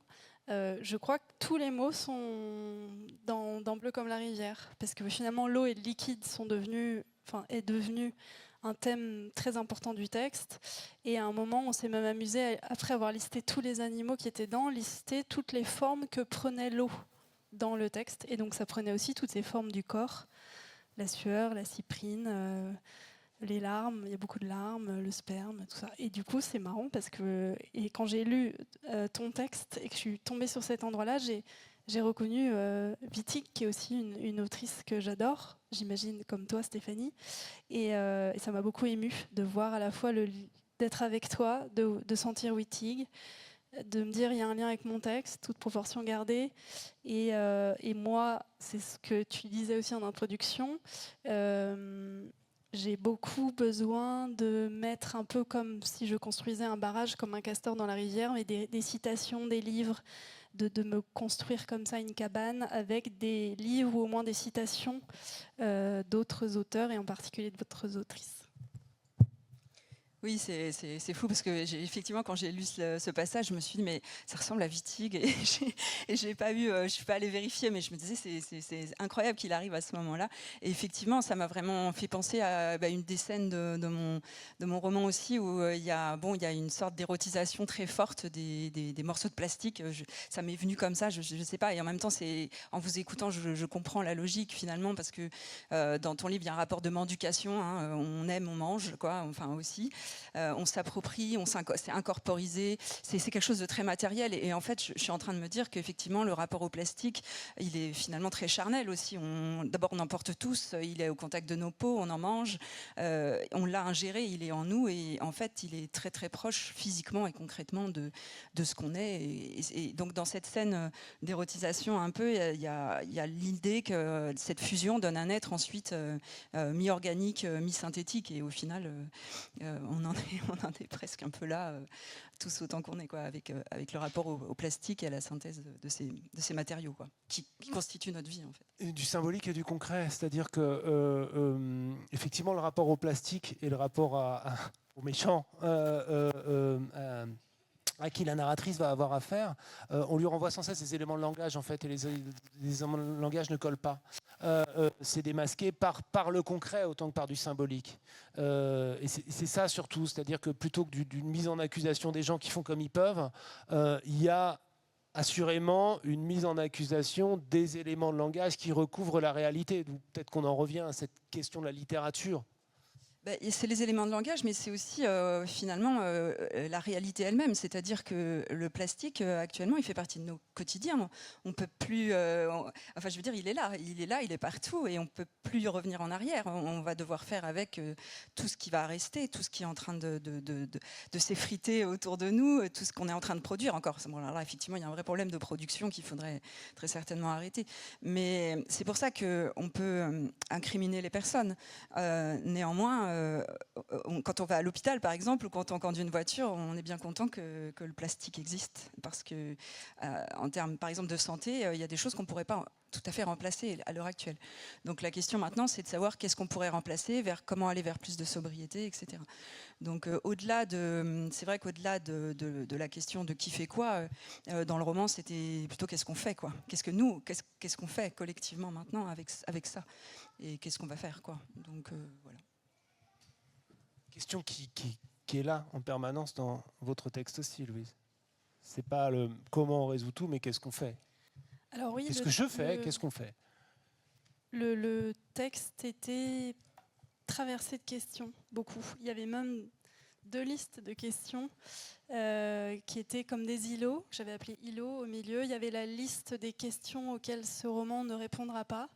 je crois que tous les mots sont dans Bleu comme la rivière, parce que finalement l'eau et le liquide est devenu un thème très important du texte. Et à un moment, on s'est même amusé, après avoir listé tous les animaux qui étaient lister toutes les formes que prenait l'eau dans le texte. Et donc ça prenait aussi toutes ces formes du corps, la sueur, la cyprine, les larmes, il y a beaucoup de larmes, le sperme, tout ça. Et du coup, c'est marrant parce que quand j'ai lu ton texte et que je suis tombée sur cet endroit-là, j'ai reconnu Wittig, qui est aussi une autrice que j'adore, j'imagine comme toi, Stéphanie. Et ça m'a beaucoup émue de voir à la fois d'être avec toi, de sentir Wittig, de me dire il y a un lien avec mon texte, toute proportion gardée. Et moi, c'est ce que tu disais aussi en introduction, j'ai beaucoup besoin de mettre un peu comme si je construisais un barrage, comme un castor dans la rivière, mais des citations, des livres, de me construire comme ça une cabane avec des livres ou au moins des citations d'autres auteurs et en particulier de votre autrice. Oui, c'est fou parce que effectivement, quand j'ai lu ce passage, je me suis dit mais ça ressemble à Wittig et j'ai pas eu, je suis pas allée vérifier, mais je me disais c'est incroyable qu'il arrive à ce moment-là. Et effectivement, ça m'a vraiment fait penser à une des scènes de mon roman aussi où il y a une sorte d'érotisation très forte des morceaux de plastique. Ça m'est venu comme ça, je sais pas. Et en même temps, en vous écoutant, je comprends la logique finalement parce que dans ton livre, il y a un rapport de mendication. Hein, on aime, on mange, quoi. Enfin aussi. On s'approprie, c'est incorporisé, c'est quelque chose de très matériel. Et en fait, je suis en train de me dire qu'effectivement, le rapport au plastique, il est finalement très charnel aussi. D'abord, on en porte tous, il est au contact de nos peaux, on en mange, on l'a ingéré, il est en nous. Et en fait, il est très très proche physiquement et concrètement de ce qu'on est. Et donc, dans cette scène d'érotisation un peu, il y a l'idée que cette fusion donne un être ensuite mi-organique, mi-synthétique. Et au final, on en est presque un peu là, tous autant qu'on est, quoi, avec le rapport au plastique et à la synthèse de ces matériaux, quoi, qui constituent notre vie, en fait. Du symbolique et du concret, c'est-à-dire que effectivement le rapport au plastique et le rapport aux méchants à qui la narratrice va avoir affaire, on lui renvoie sans cesse ces éléments de langage, en fait, et les éléments de langage ne collent pas. C'est démasqué par le concret autant que par du symbolique. Et c'est ça surtout, c'est-à-dire que plutôt que d'une mise en accusation des gens qui font comme ils peuvent, il y a assurément une mise en accusation des éléments de langage qui recouvrent la réalité. Peut-être qu'on en revient à cette question de la littérature. C'est les éléments de langage, mais c'est aussi finalement la réalité elle-même. C'est-à-dire que le plastique, actuellement, il fait partie de nos quotidiens. On peut plus... enfin, je veux dire, il est là, il est partout, et on ne peut plus y revenir en arrière. On va devoir faire avec tout ce qui va rester, tout ce qui est en train de s'effriter autour de nous, tout ce qu'on est en train de produire encore. Bon, là, effectivement, il y a un vrai problème de production qu'il faudrait très certainement arrêter. Mais c'est pour ça qu'on peut incriminer les personnes. Néanmoins, quand on va à l'hôpital, par exemple, ou quand on conduit une voiture, on est bien content que le plastique existe. Parce que, en termes, par exemple, de santé, il y a des choses qu'on ne pourrait pas tout à fait remplacer à l'heure actuelle. Donc la question maintenant, c'est de savoir qu'est-ce qu'on pourrait remplacer, comment aller vers plus de sobriété, etc. Donc c'est vrai qu'au-delà de la question de qui fait quoi, dans le roman, c'était plutôt qu'est-ce qu'on fait, quoi. Qu'est-ce qu'on fait collectivement maintenant avec ça, et qu'est-ce qu'on va faire, quoi. Donc voilà. Question qui est là en permanence dans votre texte aussi, Louise. C'est pas le comment on résout tout, mais qu'est-ce qu'on fait. Alors oui, qu'est-ce que je fais, qu'est-ce qu'on fait. Le texte était traversé de questions, beaucoup. Il y avait même 2 listes de questions qui étaient comme des îlots, que j'avais appelés îlots au milieu. Il y avait la liste des questions auxquelles ce roman ne répondra pas.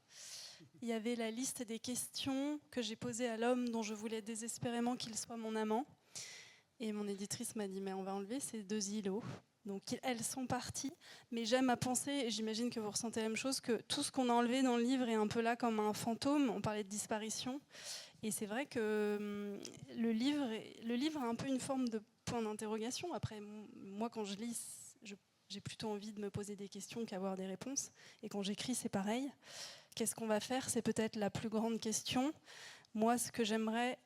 Il y avait la liste des questions que j'ai posées à l'homme dont je voulais désespérément qu'il soit mon amant. Et mon éditrice m'a dit, mais on va enlever ces 2 îlots. Donc elles sont parties, mais j'aime à penser, et j'imagine que vous ressentez la même chose, que tout ce qu'on a enlevé dans le livre est un peu là comme un fantôme. On parlait de disparition. Et c'est vrai que le livre a un peu une forme de point d'interrogation. Après, moi, quand je lis, j'ai plutôt envie de me poser des questions qu'avoir des réponses. Et quand j'écris, c'est pareil. Qu'est-ce qu'on va faire ? C'est peut-être la plus grande question. Moi, ce que j'aimerais,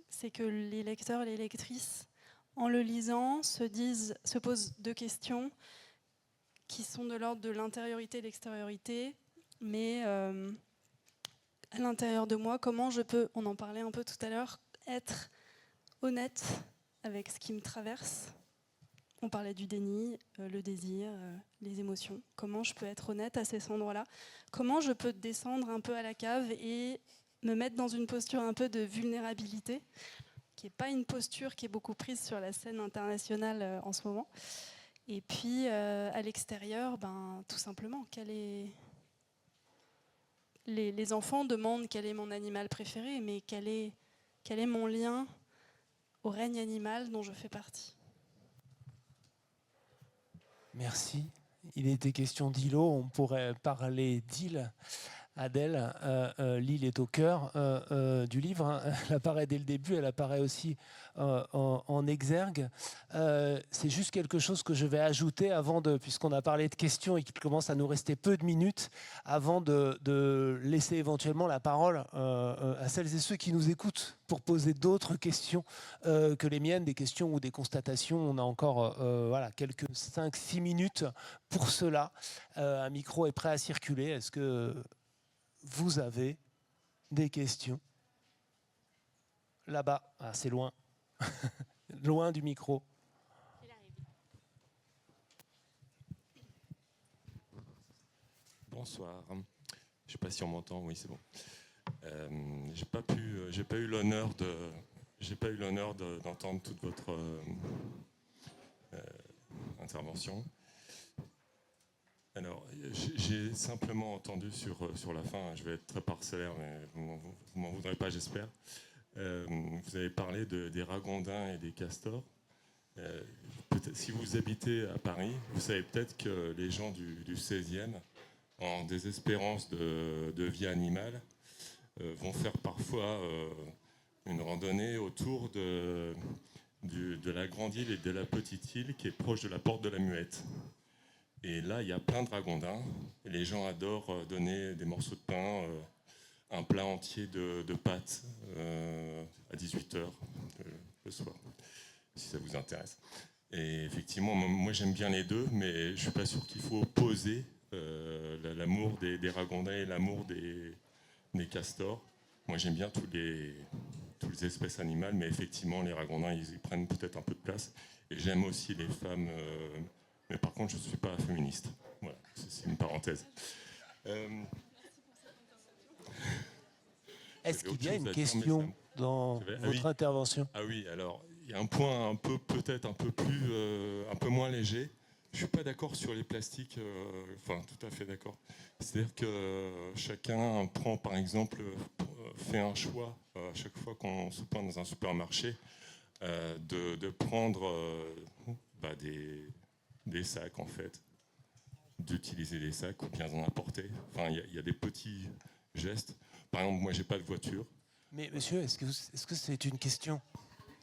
c'est que les lecteurs, les lectrices, en le lisant, se posent 2 questions qui sont de l'ordre de l'intériorité et de l'extériorité. Mais à l'intérieur de moi, comment je peux, on en parlait un peu tout à l'heure, être honnête avec ce qui me traverse. On parlait du déni, le désir, les émotions. Comment je peux être honnête à ces endroits-là ? Comment je peux descendre un peu à la cave et me mettre dans une posture un peu de vulnérabilité, qui n'est pas une posture qui est beaucoup prise sur la scène internationale en ce moment. Et puis, à l'extérieur, tout simplement, les enfants demandent quel est mon animal préféré, mais quel est mon lien au règne animal dont je fais partie. Merci. Il était question d'îlot, on pourrait parler d'île. Adèle, l'île est au cœur du livre. Hein. Elle apparaît dès le début, elle apparaît aussi en exergue. C'est juste quelque chose que je vais ajouter puisqu'on a parlé de questions et qu'il commence à nous rester peu de minutes, avant de laisser éventuellement la parole à celles et ceux qui nous écoutent pour poser d'autres questions que les miennes, des questions ou des constatations. On a encore quelques 5-6 minutes pour cela. Un micro est prêt à circuler. Est-ce que vous avez des questions? Là-bas, c'est loin. Loin du micro. Bonsoir. Je ne sais pas si on m'entend. Oui, c'est bon. J'ai pas eu l'honneur d'entendre toute votre intervention. Alors, j'ai simplement entendu sur la fin, je vais être très parcellaire, mais vous m'en voudrez pas, j'espère. Vous avez parlé des ragondins et des castors. Si vous habitez à Paris, vous savez peut-être que les gens du 16e, en désespérance de vie animale, vont faire parfois une randonnée autour de la grande île et de la petite île qui est proche de la porte de la Muette. Et là, il y a plein de ragondins. Et les gens adorent donner des morceaux de pain, un plat entier de pâtes à 18h le soir, si ça vous intéresse. Et effectivement, moi j'aime bien les deux, mais je ne suis pas sûr qu'il faut opposer l'amour des ragondins et l'amour des castors. Moi j'aime bien toutes les espèces animales, mais effectivement les ragondins ils prennent peut-être un peu de place. Et j'aime aussi les femmes Mais par contre, je ne suis pas féministe. Voilà, c'est une parenthèse. Est-ce qu'il y a une question dans votre intervention? Ah oui, alors il y a un point peut-être un peu moins léger. Je suis pas d'accord sur les plastiques. Enfin, tout à fait d'accord. C'est-à-dire que chacun prend, par exemple, fait un choix à chaque fois qu'on se pointe dans un supermarché de prendre des sacs en fait, d'utiliser des sacs ou bien d'en apporter. Enfin, il y a des petits gestes. Par exemple, moi, j'ai pas de voiture. Mais monsieur, est-ce que c'est une question?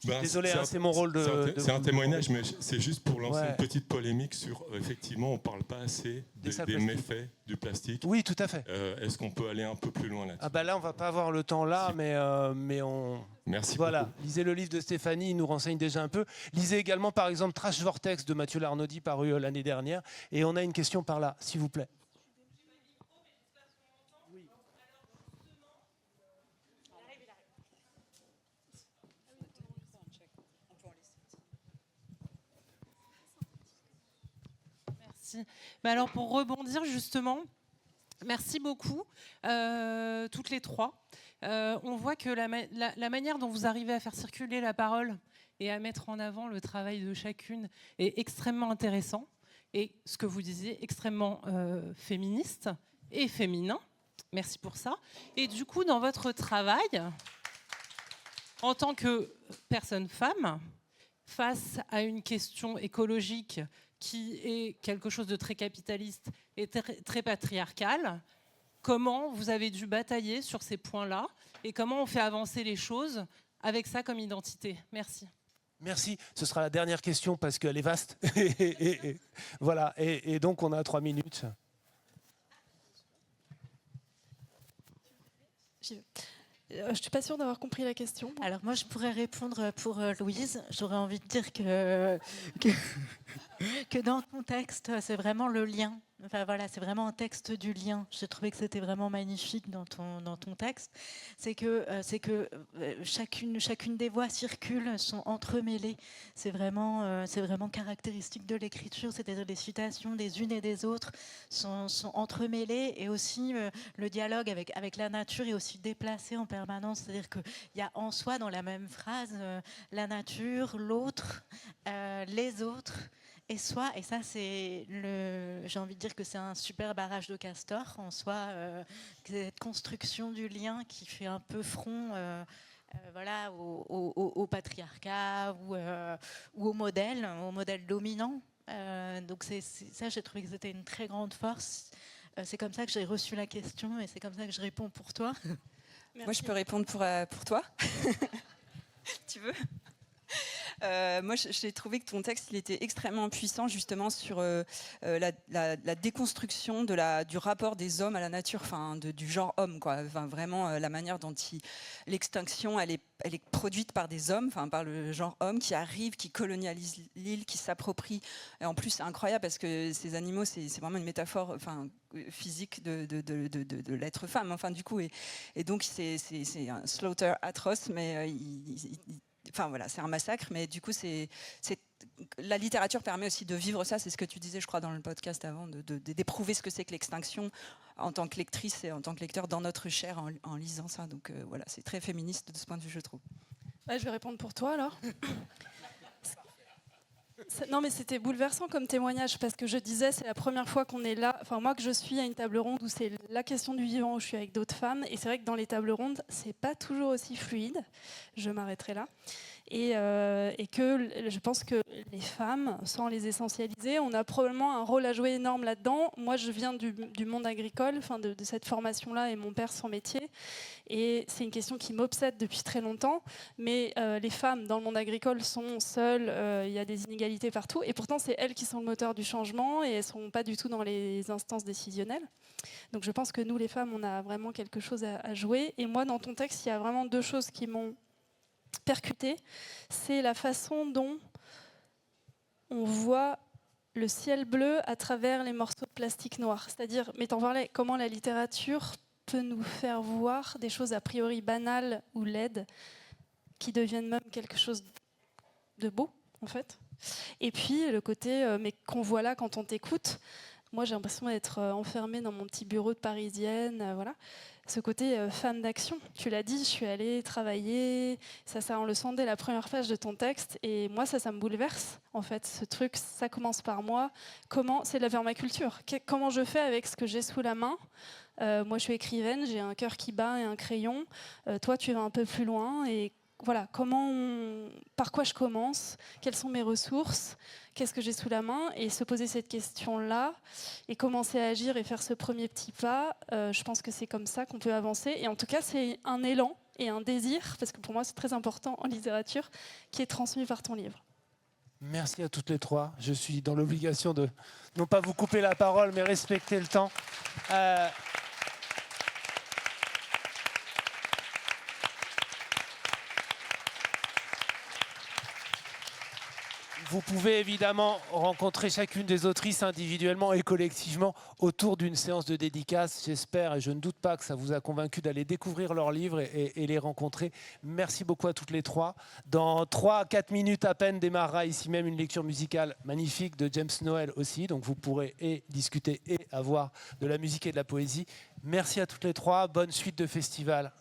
Désolé, c'est mon rôle C'est un témoignage, mais c'est juste pour lancer une petite polémique sur, effectivement, on ne parle pas assez des méfaits du plastique. Oui, tout à fait. Est-ce qu'on peut aller un peu plus loin là-dessus? Ah bah là, on ne va pas avoir le temps là, mais on... Merci voilà. beaucoup. Lisez le livre de Stéphanie, il nous renseigne déjà un peu. Lisez également, par exemple, Trash Vortex de Mathieu Larnaudy, paru l'année dernière. Et on a une question par là, s'il vous plaît. Mais alors pour rebondir justement, merci beaucoup toutes les trois. On voit que la manière dont vous arrivez à faire circuler la parole et à mettre en avant le travail de chacune est extrêmement intéressant. Et ce que vous disiez, extrêmement féministe et féminin. Merci pour ça. Et du coup, dans votre travail, en tant que personne femme, face à une question écologique qui est quelque chose de très capitaliste et très patriarcal, comment vous avez dû batailler sur ces points-là et comment on fait avancer les choses avec ça comme identité? Merci. Merci. Ce sera la dernière question parce qu'elle est vaste. Voilà. Et donc, on a 3 minutes. Je ne suis pas sûre d'avoir compris la question. Alors moi, je pourrais répondre pour Louise. J'aurais envie de dire que dans ton texte, c'est vraiment le lien. Enfin voilà, c'est vraiment un texte du lien. J'ai trouvé que c'était vraiment magnifique dans ton texte. C'est que chacune des voix circule, sont entremêlées. C'est vraiment caractéristique de l'écriture. C'est-à-dire les citations des unes et des autres sont entremêlées, et aussi le dialogue avec la nature est aussi déplacé en permanence. C'est-à-dire qu'il y a en soi dans la même phrase la nature, l'autre, les autres. Et soi, et ça j'ai envie de dire que c'est un super barrage de castor en soi, cette construction du lien qui fait un peu front voilà, au patriarcat ou au modèle dominant. Donc ça, j'ai trouvé que c'était une très grande force. C'est comme ça que j'ai reçu la question et c'est comme ça que je réponds pour toi. Merci. Moi, je peux répondre pour toi. Tu veux? Moi, j'ai trouvé que ton texte, il était extrêmement puissant justement sur la déconstruction du rapport des hommes à la nature, enfin du genre homme, quoi. Enfin, vraiment la manière dont l'extinction, elle est produite par des hommes, enfin par le genre homme qui arrive, qui colonialise l'île, qui s'approprie. Et en plus, c'est incroyable parce que ces animaux, c'est vraiment une métaphore, enfin physique de l'être femme. Enfin, du coup, et donc c'est un slaughter atroce, mais enfin voilà, c'est un massacre, mais du coup, la littérature permet aussi de vivre ça. C'est ce que tu disais, je crois, dans le podcast avant, d'éprouver ce que c'est que l'extinction en tant que lectrice et en tant que lecteur dans notre chair en lisant ça. Donc voilà, c'est très féministe de ce point de vue, je trouve. Je vais répondre pour toi alors. Non, mais c'était bouleversant comme témoignage parce que je disais, c'est la première fois qu'on est là, enfin moi que je suis à une table ronde où c'est la question du vivant, où je suis avec d'autres femmes, et c'est vrai que dans les tables rondes, c'est pas toujours aussi fluide. Je m'arrêterai là. Et que je pense que les femmes, sans les essentialiser, on a probablement un rôle à jouer énorme là-dedans. Moi, je viens du monde agricole, enfin de cette formation-là, et mon père son métier. Et c'est une question qui m'obsède depuis très longtemps. Mais les femmes dans le monde agricole sont seules, il y a des inégalités partout. Et pourtant, c'est elles qui sont le moteur du changement et elles ne sont pas du tout dans les instances décisionnelles. Donc je pense que nous, les femmes, on a vraiment quelque chose à jouer. Et moi, dans ton texte, il y a vraiment 2 choses qui m'ont percuté. C'est la façon dont on voit le ciel bleu à travers les morceaux de plastique noir. C'est-à-dire, mais t'en parlais, comment la littérature peut nous faire voir des choses a priori banales ou laides qui deviennent même quelque chose de beau, en fait. Et puis le côté mais qu'on voit là quand on t'écoute. Moi, j'ai l'impression d'être enfermée dans mon petit bureau de parisienne, voilà. Ce côté fan d'action. Tu l'as dit, je suis allée travailler, ça on le sent dès la première page de ton texte, et moi, ça me bouleverse, en fait. Ce truc, ça commence par moi. C'est la vermaculture. Comment je fais avec ce que j'ai sous la main ? Moi, je suis écrivaine, j'ai un cœur qui bat et un crayon. Toi, tu vas un peu plus loin, et voilà, par quoi je commence ? Quelles sont mes ressources ? Qu'est-ce que j'ai sous la main ? Et se poser cette question-là et commencer à agir et faire ce premier petit pas, je pense que c'est comme ça qu'on peut avancer. Et en tout cas, c'est un élan et un désir, parce que pour moi, c'est très important en littérature, qui est transmis par ton livre. Merci à toutes les trois. Je suis dans l'obligation de non pas vous couper la parole, mais respecter le temps. Vous pouvez évidemment rencontrer chacune des autrices individuellement et collectivement autour d'une séance de dédicace. J'espère et je ne doute pas que ça vous a convaincu d'aller découvrir leurs livres et les rencontrer. Merci beaucoup à toutes les trois. Dans 3 à 4 minutes à peine démarrera ici même une lecture musicale magnifique de James Noel aussi. Donc vous pourrez et discuter et avoir de la musique et de la poésie. Merci à toutes les trois. Bonne suite de festival.